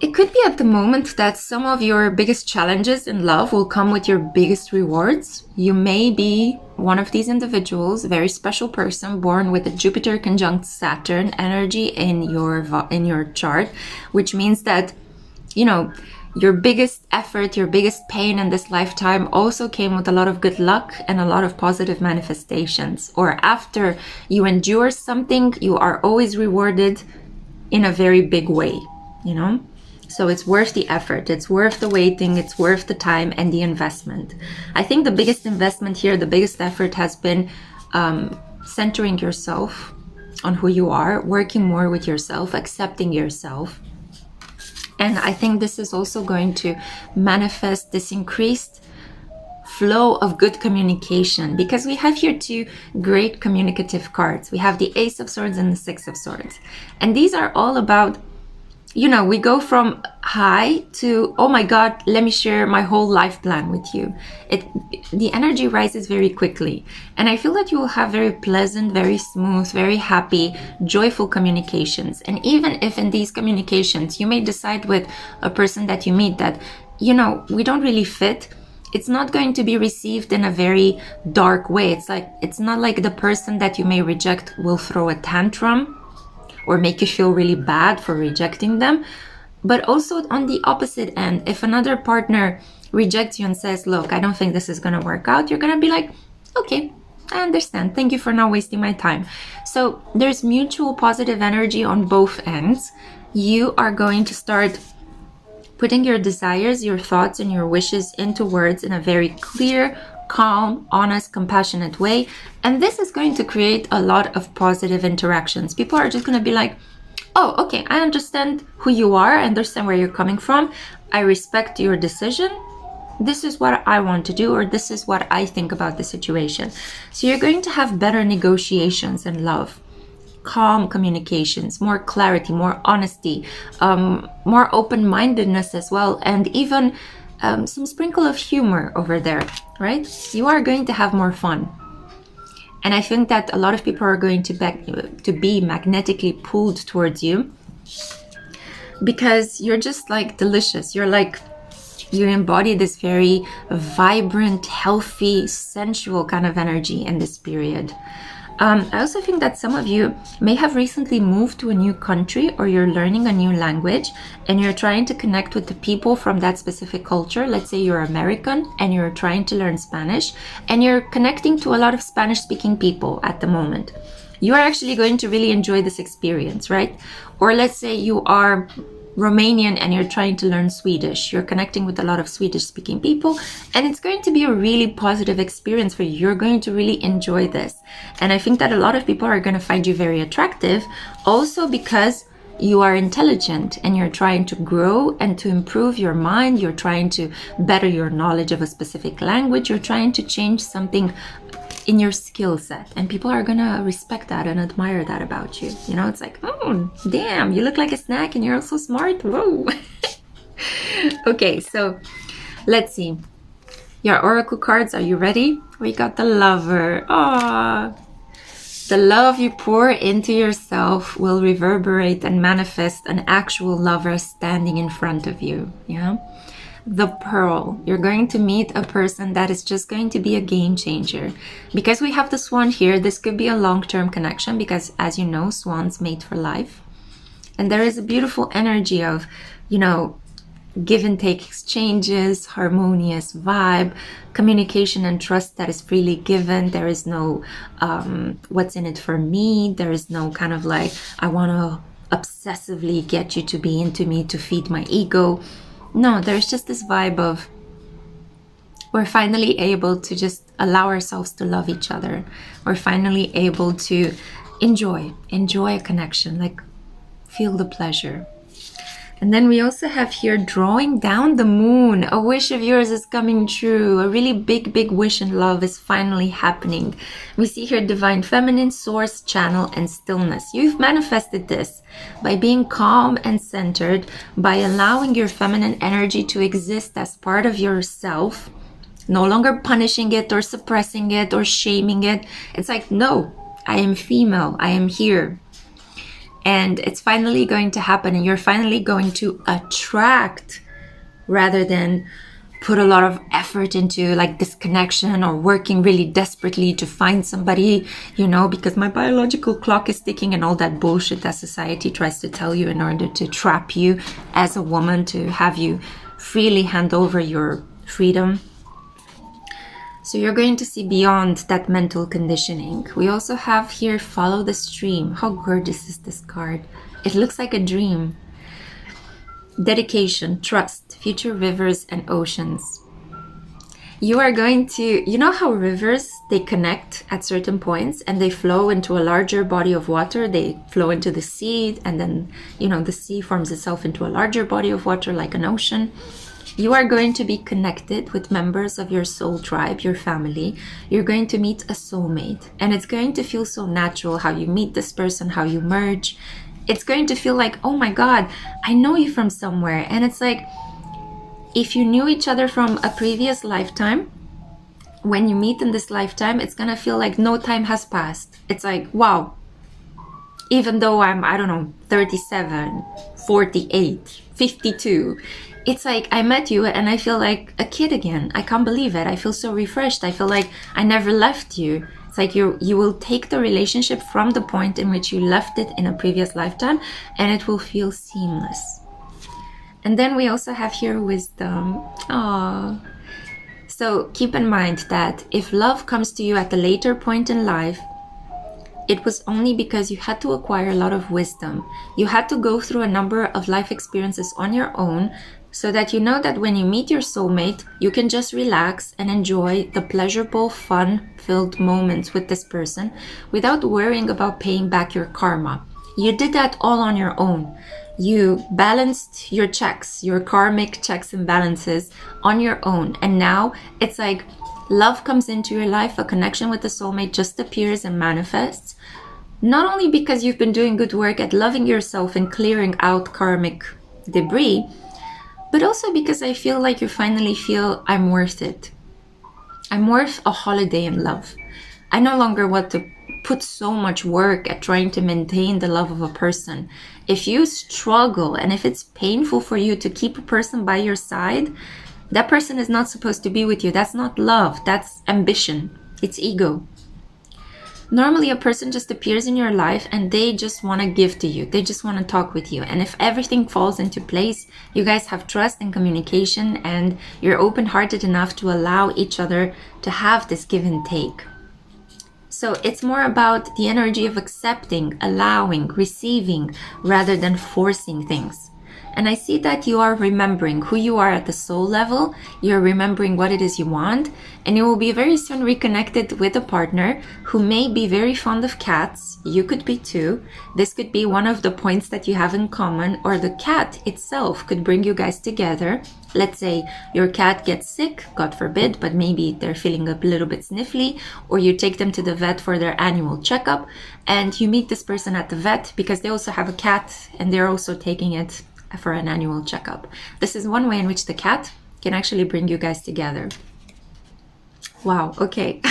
it could be at the moment that some of your biggest challenges in love will come with your biggest rewards. You may be one of these individuals, a very special person born with a Jupiter conjunct Saturn energy in your chart, which means that, you know, your biggest effort, your biggest pain in this lifetime also came with a lot of good luck and a lot of positive manifestations. Or after you endure something, you are always rewarded in a very big way, you know? So it's worth the effort, it's worth the waiting, it's worth the time and the investment. I think the biggest investment here, the biggest effort has been centering yourself on who you are, working more with yourself, accepting yourself. And I think this is also going to manifest this increased flow of good communication, because we have here two great communicative cards. We have the Ace of Swords and the Six of Swords. And these are all about, you know, we go from high to, oh my God, let me share my whole life plan with you. The energy rises very quickly. And I feel that you will have very pleasant, very smooth, very happy, joyful communications. And even if in these communications, you may decide with a person that you meet that, you know, we don't really fit, it's not going to be received in a very dark way. It's not like the person that you may reject will throw a tantrum or make you feel really bad for rejecting them. But also on the opposite end, if another partner rejects you and says, look, I don't think this is gonna work out, you're gonna be like, okay, I understand. Thank you for not wasting my time. So there's mutual positive energy on both ends. You are going to start putting your desires, your thoughts, and your wishes into words in a very clear, calm, honest, compassionate way. And this is going to create a lot of positive interactions. People are just going to be like, oh, okay, I understand who you are, I understand where you're coming from, I respect your decision, this is what I want to do, or this is what I think about the situation. So you're going to have better negotiations in love, calm communications, more clarity, more honesty, more open-mindedness as well, and even some sprinkle of humor over there, right? You are going to have more fun. And I think that a lot of people are going to be magnetically pulled towards you, because you're just like delicious. You're like You embody this very vibrant, healthy, sensual kind of energy in this period. I also think that some of you may have recently moved to a new country, or you're learning a new language and you're trying to connect with the people from that specific culture. Let's say you're American and you're trying to learn Spanish and you're connecting to a lot of Spanish speaking people at the moment. You are actually going to really enjoy this experience, right? Or let's say you are Romanian and you're trying to learn Swedish. You're connecting with a lot of Swedish speaking people and it's going to be a really positive experience for you. You're going to really enjoy this. And I think that a lot of people are going to find you very attractive also because you are intelligent and you're trying to grow and to improve your mind. You're trying to better your knowledge of a specific language. You're trying to change something in your skill set, and people are gonna respect that and admire that about you. You know, it's like, oh damn, you look like a snack and you're also smart. Whoa. Okay, so let's see your oracle cards. Are you ready? We got the Lover. The love you pour into yourself will reverberate and manifest an actual lover standing in front of you. Yeah. The Pearl. You're going to meet a person that is just going to be a game changer. Because we have the Swan here, this could be a long-term connection because, as you know, swans mate for life. And there is a beautiful energy of, you know, give and take exchanges, harmonious vibe, communication and trust that is freely given. There is no what's in it for me. There is no kind of like, I want to obsessively get you to be into me to feed my ego. No, there's just this vibe of we're finally able to just allow ourselves to love each other. We're finally able to enjoy a connection, like feel the pleasure. And then we also have here drawing down the moon. A wish of yours is coming true. A really big wish in love is finally happening. We see here divine feminine, source, channel, and stillness. You've manifested this by being calm and centered, by allowing your feminine energy to exist as part of yourself, no longer punishing it or suppressing it or shaming it. It's like, no, I am female. I am here. And it's finally going to happen, and you're finally going to attract rather than put a lot of effort into like this connection or working really desperately to find somebody, you know, because my biological clock is ticking and all that bullshit that society tries to tell you in order to trap you as a woman, to have you freely hand over your freedom. So you're going to see beyond that mental conditioning. We also have here, follow the stream. How gorgeous is this card? It looks like a dream. Dedication, trust, future rivers and oceans. You are going to, you know how rivers, they connect at certain points and they flow into a larger body of water. They flow into the sea and then, you know, the sea forms itself into a larger body of water like an ocean. You are going to be connected with members of your soul tribe, your family. You're going to meet a soulmate. And it's going to feel so natural how you meet this person, how you merge. It's going to feel like, oh my God, I know you from somewhere. And it's like, if you knew each other from a previous lifetime, when you meet in this lifetime, it's going to feel like no time has passed. It's like, wow, even though I'm, I don't know, 37, 48, 52, it's like I met you and I feel like a kid again. I can't believe it. I feel so refreshed. I feel like I never left you. It's like you will take the relationship from the point in which you left it in a previous lifetime and it will feel seamless. And then we also have here wisdom. Aww. So keep in mind that if love comes to you at a later point in life, it was only because you had to acquire a lot of wisdom. You had to go through a number of life experiences on your own so that you know that when you meet your soulmate, you can just relax and enjoy the pleasurable, fun-filled moments with this person without worrying about paying back your karma. You did that all on your own. You balanced your checks, your karmic checks and balances on your own. And now it's like love comes into your life, a connection with the soulmate just appears and manifests. Not only because you've been doing good work at loving yourself and clearing out karmic debris, but also because I feel like you finally feel I'm worth it. I'm worth a holiday in love. I no longer want to put so much work at trying to maintain the love of a person. If you struggle and if it's painful for you to keep a person by your side, That person is not supposed to be with you. That's not love. That's ambition. It's ego. Normally, a person just appears in your life and they just want to give to you. They just want to talk with you. And if everything falls into place, you guys have trust and communication and you're open-hearted enough to allow each other to have this give and take. So it's more about the energy of accepting, allowing, receiving, rather than forcing things. And I see that you are remembering who you are at the soul level. You're remembering what it is you want. And you will be very soon reconnected with a partner who may be very fond of cats. You could be too. This could be one of the points that you have in common, or the cat itself could bring you guys together. Let's say your cat gets sick, God forbid, but maybe they're feeling a little bit sniffly, or you take them to the vet for their annual checkup and you meet this person at the vet because they also have a cat and they're also taking it for an annual checkup. This is one way in which the cat can actually bring you guys together. Wow, okay.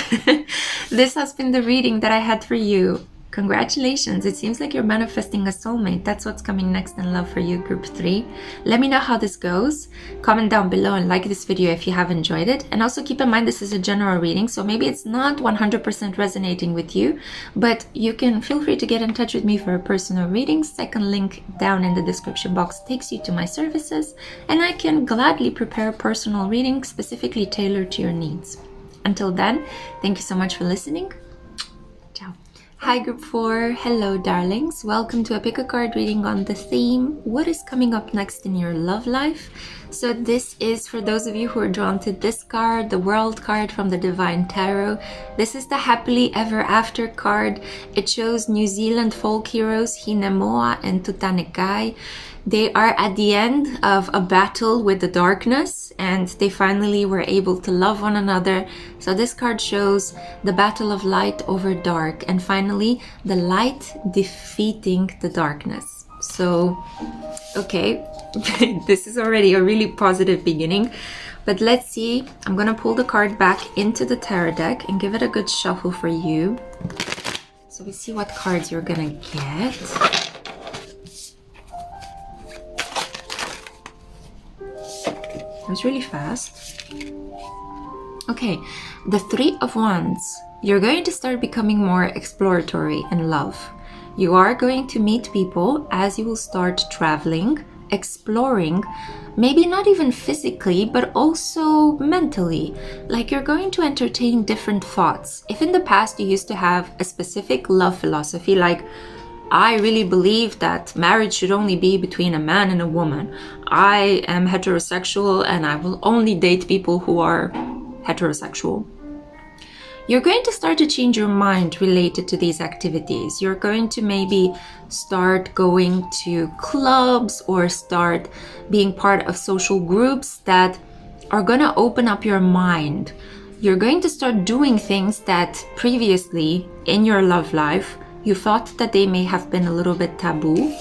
This has been the reading that I had for you. Congratulations, it seems like you're manifesting a soulmate. That's what's coming next in love for you, group 3. Let me know how this goes. Comment down below and like this video if you have enjoyed it. And also keep in mind this is a general reading, so maybe it's not 100% resonating with you, but you can feel free to get in touch with me for a personal reading. Second link down in the description box takes you to my services, and I can gladly prepare a personal reading specifically tailored to your needs. Until then, thank you so much for listening. Ciao. Hi group 4, hello darlings, welcome to a pick a card reading on the theme, what is coming up next in your love life? So this is for those of you who are drawn to this card, the World card from the Divine Tarot. This is the Happily Ever After card. It shows New Zealand folk heroes Hinemoa and Tutanekai. They are at the end of a battle with the darkness and they finally were able to love one another. So this card shows the battle of light over dark and finally the light defeating the darkness. So, okay, this is already a really positive beginning, but let's see. I'm gonna pull the card back into the tarot deck and give it a good shuffle for you. So we see what cards you're gonna get. It was really fast. Okay, the 3 of Wands. You're going to start becoming more exploratory in love. You are going to meet people as you will start traveling, exploring, maybe not even physically, but also mentally. Like you're going to entertain different thoughts. If in the past you used to have a specific love philosophy, like I really believe that marriage should only be between a man and a woman. I am heterosexual and I will only date people who are heterosexual. You're going to start to change your mind related to these activities. You're going to maybe start going to clubs or start being part of social groups that are going to open up your mind. You're going to start doing things that previously in your love life you thought that they may have been a little bit taboo.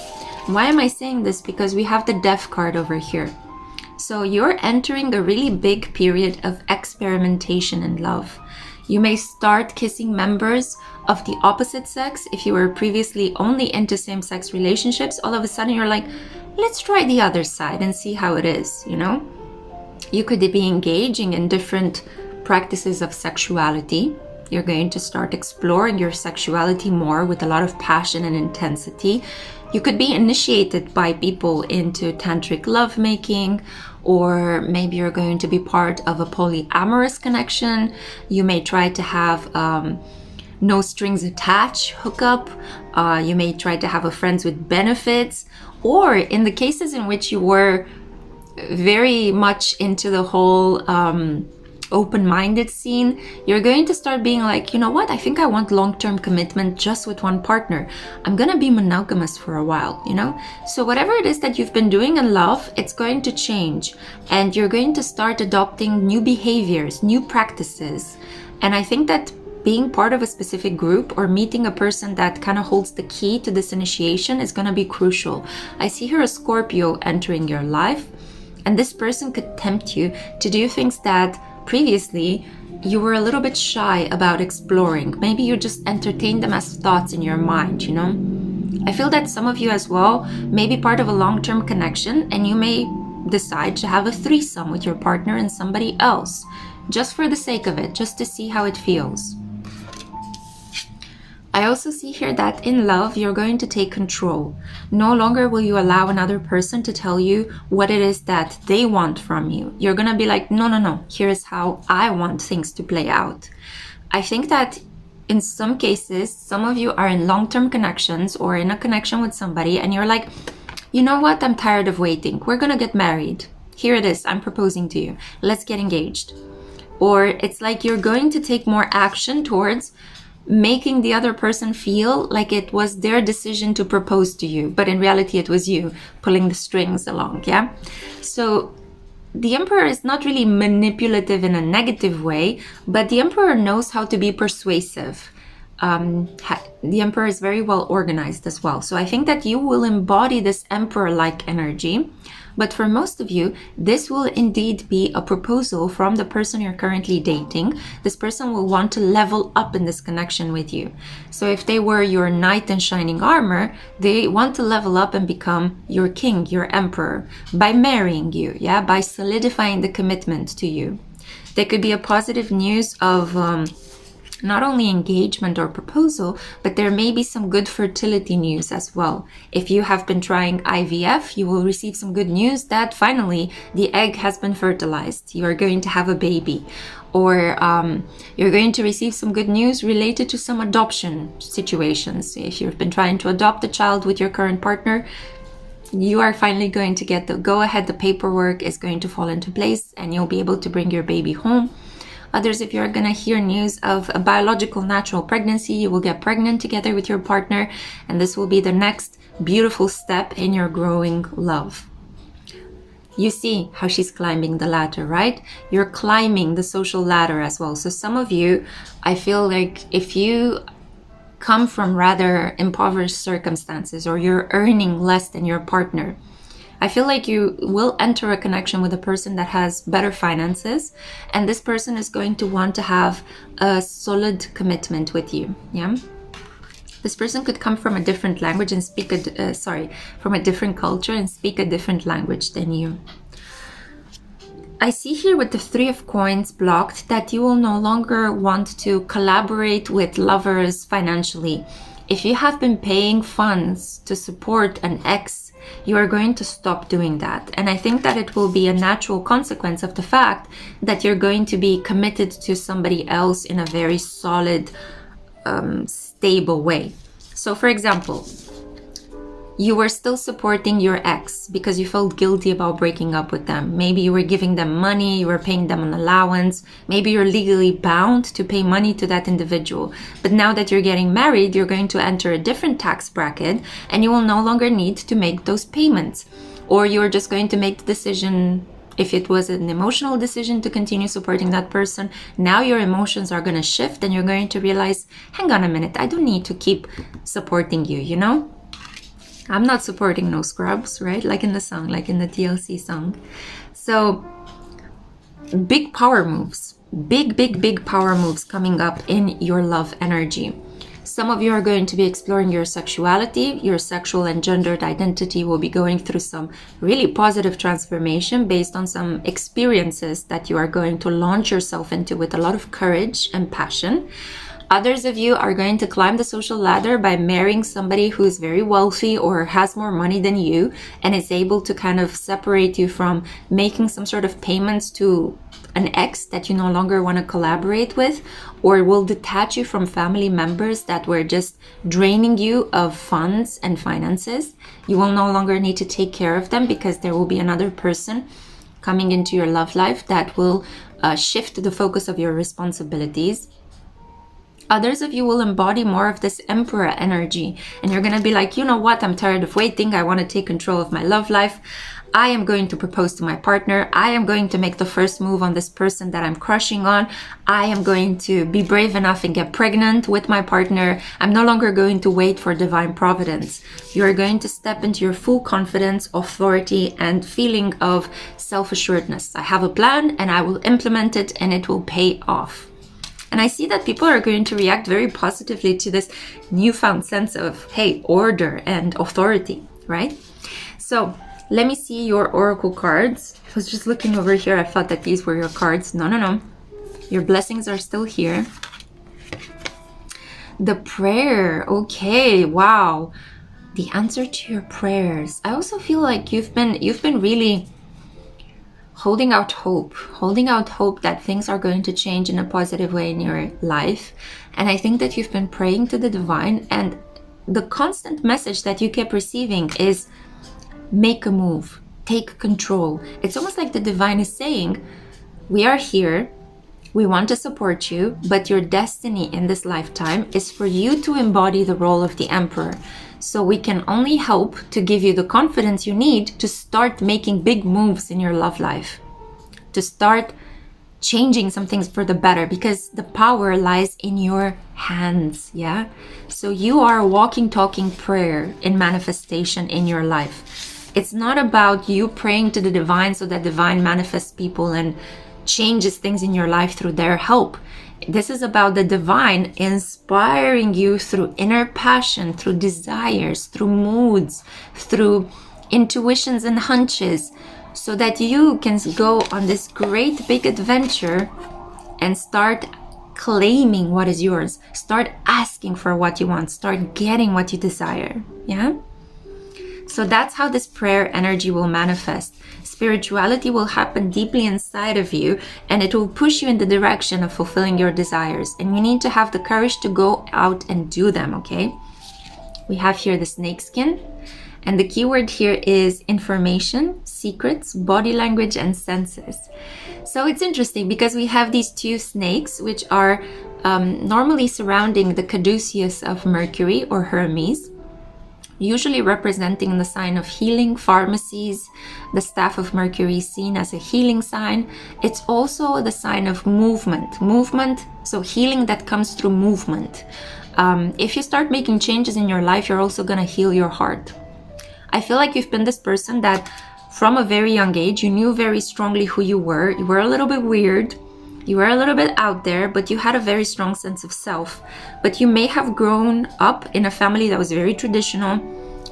Why am I saying this? Because we have the Death card over here. So you're entering a really big period of experimentation in love. You may start kissing members of the opposite sex. If you were previously only into same-sex relationships, all of a sudden you're like, let's try the other side and see how it is, you know? You could be engaging in different practices of sexuality. You're going to start exploring your sexuality more with a lot of passion and intensity. You could be initiated by people into tantric lovemaking, or maybe you're going to be part of a polyamorous connection. You may try to have no strings attached hookup. You may try to have a friends with benefits, or in the cases in which you were very much into the whole open-minded scene, you're going to start being like, you know what, I think I want long-term commitment just with one partner. I'm gonna be monogamous for a while, you know? So whatever it is that you've been doing in love, it's going to change and you're going to start adopting new behaviors, new practices. And I think that being part of a specific group or meeting a person that kind of holds the key to this initiation is going to be crucial. I see here a Scorpio entering your life, and this person could tempt you to do things that previously you were a little bit shy about exploring. Maybe you just entertained them as thoughts in your mind, you know? I feel that some of you as well may be part of a long-term connection and you may decide to have a threesome with your partner and somebody else, just for the sake of it, just to see how it feels. I also see here that in love, you're going to take control. No longer will you allow another person to tell you what it is that they want from you. You're going to be like, no, here's how I want things to play out. I think that in some cases, some of you are in long-term connections or in a connection with somebody and you're like, you know what? I'm tired of waiting. We're going to get married. Here it is. I'm proposing to you. Let's get engaged. Or it's like you're going to take more action towards making the other person feel like it was their decision to propose to you, but in reality it was you pulling the strings along. Yeah, so the Emperor is not really manipulative in a negative way, but the Emperor knows how to be persuasive. The Emperor is very well organized as well, so I think that you will embody this Emperor-like energy. But for most of you, this will indeed be a proposal from the person you're currently dating. This person will want to level up in this connection with you. So if they were your knight in shining armor, they want to level up and become your king, your emperor, by marrying you, yeah, by solidifying the commitment to you. There could be a positive news of not only engagement or proposal, but there may be some good fertility news as well. If you have been trying IVF, you will receive some good news that finally the egg has been fertilized. You are going to have a baby. Or you're going to receive some good news related to some adoption situations. If you've been trying to adopt a child with your current partner, you are finally going to get the go-ahead. The paperwork is going to fall into place and you'll be able to bring your baby home. Others, if you're going to hear news of a biological natural pregnancy, you will get pregnant together with your partner, and this will be the next beautiful step in your growing love. You see how she's climbing the ladder, right? You're climbing the social ladder as well. So some of you, I feel like if you come from rather impoverished circumstances or you're earning less than your partner, I feel like you will enter a connection with a person that has better finances, and this person is going to want to have a solid commitment with you. Yeah, this person could come from a different language and speak from a different culture and speak a different language than you. I see here with the 3 of Coins blocked that you will no longer want to collaborate with lovers financially. If you have been paying funds to support an ex, you are going to stop doing that. And I think that it will be a natural consequence of the fact that you're going to be committed to somebody else in a very solid, stable way. So for example, you were still supporting your ex because you felt guilty about breaking up with them. Maybe you were giving them money, you were paying them an allowance. Maybe you're legally bound to pay money to that individual. But now that you're getting married, you're going to enter a different tax bracket and you will no longer need to make those payments. Or you're just going to make the decision, if it was an emotional decision to continue supporting that person, now your emotions are going to shift and you're going to realize, hang on a minute, I don't need to keep supporting you, you know? I'm not supporting no scrubs, right? Like in the song, like in the TLC song. So big power moves, big power moves coming up in your love energy. Some of you are going to be exploring your sexuality. Your sexual and gendered identity will be going through some really positive transformation based on some experiences that you are going to launch yourself into with a lot of courage and passion. Others of you are going to climb the social ladder by marrying somebody who is very wealthy or has more money than you and is able to kind of separate you from making some sort of payments to an ex that you no longer want to collaborate with, or will detach you from family members that were just draining you of funds and finances. You will no longer need to take care of them because there will be another person coming into your love life that will shift the focus of your responsibilities. Others of you will embody more of this emperor energy, and you're going to be like, you know what, I'm tired of waiting. I want to take control of my love life. I am going to propose to my partner. I am going to make the first move on this person that I'm crushing on. I am going to be brave enough and get pregnant with my partner. I'm no longer going to wait for divine providence. You are going to step into your full confidence, authority, and feeling of self-assuredness. I have a plan and I will implement it and it will pay off. And I see that people are going to react very positively to this newfound sense of, hey, order and authority, right? So let me see your oracle cards. I was just looking over here. I thought that these were your cards. No, no, no. Your blessings are still here. The prayer. Okay, wow. The answer to your prayers. I also feel like you've been really holding out hope that things are going to change in a positive way in your life. And I think that you've been praying to the divine, and the constant message that you kept receiving is make a move, take control. It's almost like the divine is saying, we are here, we want to support you, but your destiny in this lifetime is for you to embody the role of the emperor. So we can only hope to give you the confidence you need to start making big moves in your love life, to start changing some things for the better, because the power lies in your hands. Yeah. So you are a walking, talking prayer in manifestation in your life. It's not about you praying to the divine so that divine manifests people and changes things in your life through their help. This is about the divine inspiring you through inner passion, through desires, through moods, through intuitions and hunches, so that you can go on this great big adventure and start claiming what is yours. Start asking for what you want. Start getting what you desire. Yeah? So that's how this prayer energy will manifest. Spirituality will happen deeply inside of you, and it will push you in the direction of fulfilling your desires. And you need to have the courage to go out and do them, okay? We have here the snakeskin, and the keyword here is information, secrets, body language, and senses. So it's interesting because we have these two snakes, which are normally surrounding the caduceus of Mercury or Hermes, usually representing the sign of healing, pharmacies. The staff of Mercury is seen as a healing sign. It's also the sign of movement, so healing that comes through movement. If you start making changes in your life, you're also going to heal your heart. I feel like you've been this person that from a very young age, you knew very strongly who you were. You were a little bit weird. You were a little bit out there, but you had a very strong sense of self. But you may have grown up in a family that was very traditional,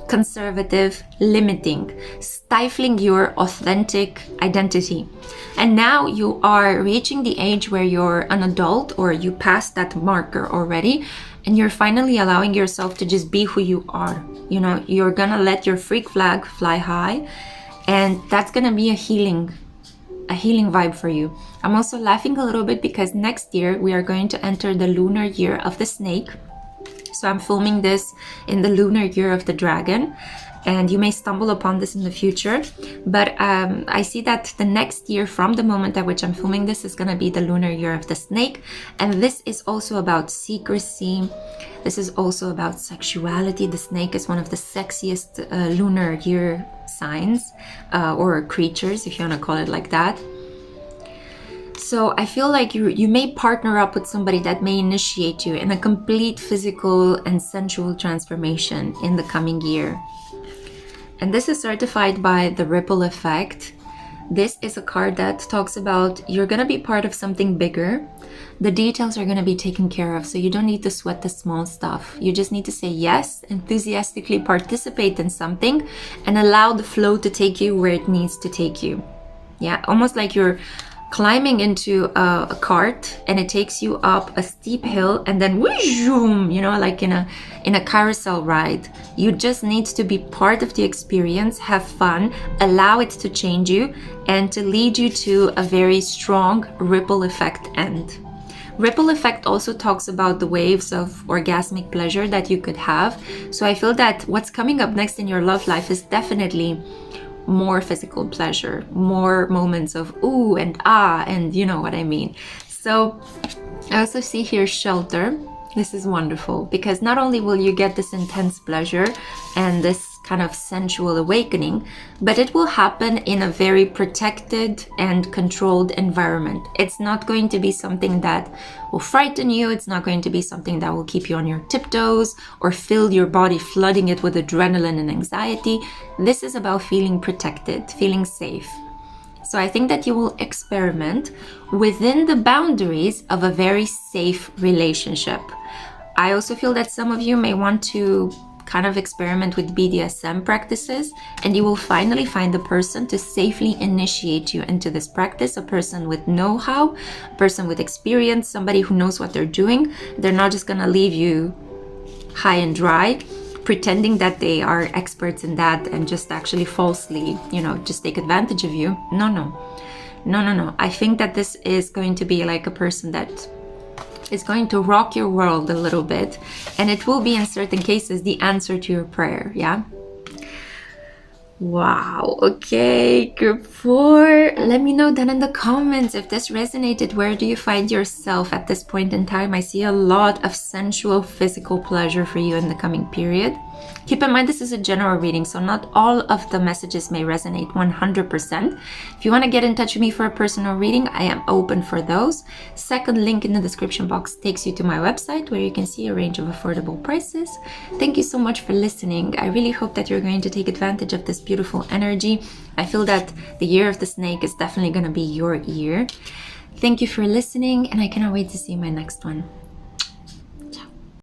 conservative, limiting, stifling your authentic identity. And now you are reaching the age where you're an adult, or you passed that marker already, and you're finally allowing yourself to just be who you are. You know, you're gonna let your freak flag fly high, and that's gonna be a healing vibe for you. I'm also laughing a little bit because next year we are going to enter the lunar year of the snake. So I'm filming this in the lunar year of the dragon, and you may stumble upon this in the future. But I see that the next year from the moment at which I'm filming this is going to be the lunar year of the snake. And this is also about secrecy. This is also about sexuality. The snake is one of the sexiest lunar year signs or creatures, if you want to call it like that. So I feel like you may partner up with somebody that may initiate you in a complete physical and sensual transformation in the coming year. And this is certified by the ripple effect. This is a card that talks about you're going to be part of something bigger. The details are going to be taken care of, so you don't need to sweat the small stuff. You just need to say yes, enthusiastically participate in something, and allow the flow to take you where it needs to take you. Yeah, almost like you're climbing into a cart and it takes you up a steep hill, and then whoosh, you know, like in a carousel ride. You just need to be part of the experience, have fun, allow it to change you and to lead you to a very strong ripple effect end. Ripple effect also talks about the waves of orgasmic pleasure that you could have. So I feel that what's coming up next in your love life is definitely more physical pleasure, more moments of ooh and ah, and you know what I mean. So I also see here shelter. This is wonderful because not only will you get this intense pleasure and this kind of sensual awakening, but it will happen in a very protected and controlled environment. It's not going to be something that will frighten you. It's not going to be something that will keep you on your tiptoes or fill your body, flooding it with adrenaline and anxiety. This is about feeling protected, feeling safe. So I think that you will experiment within the boundaries of a very safe relationship. I also feel that some of you may want to kind of experiment with BDSM practices, and you will finally find the person to safely initiate you into this practice, a person with know-how, a person with experience, somebody who knows what they're doing. They're not just gonna leave you high and dry, pretending that they are experts in that and just actually falsely, just take advantage of you. No. I think that this is going to be like a person that is going to rock your world a little bit, and it will be in certain cases the answer to your prayer. Yeah. Wow. Okay, group 4, let me know down in the comments if this resonated. Where do you find yourself at this point in time? I see a lot of sensual physical pleasure for you in the coming period. Keep in mind, this is a general reading, so not all of the messages may resonate 100%. If you want to get in touch with me for a personal reading, I am open for those. Second link in the description box takes you to my website, where you can see a range of affordable prices. Thank you so much for listening. I really hope that you're going to take advantage of this beautiful energy. I feel that the year of the snake is definitely going to be your year. Thank you for listening, and I cannot wait to see my next one.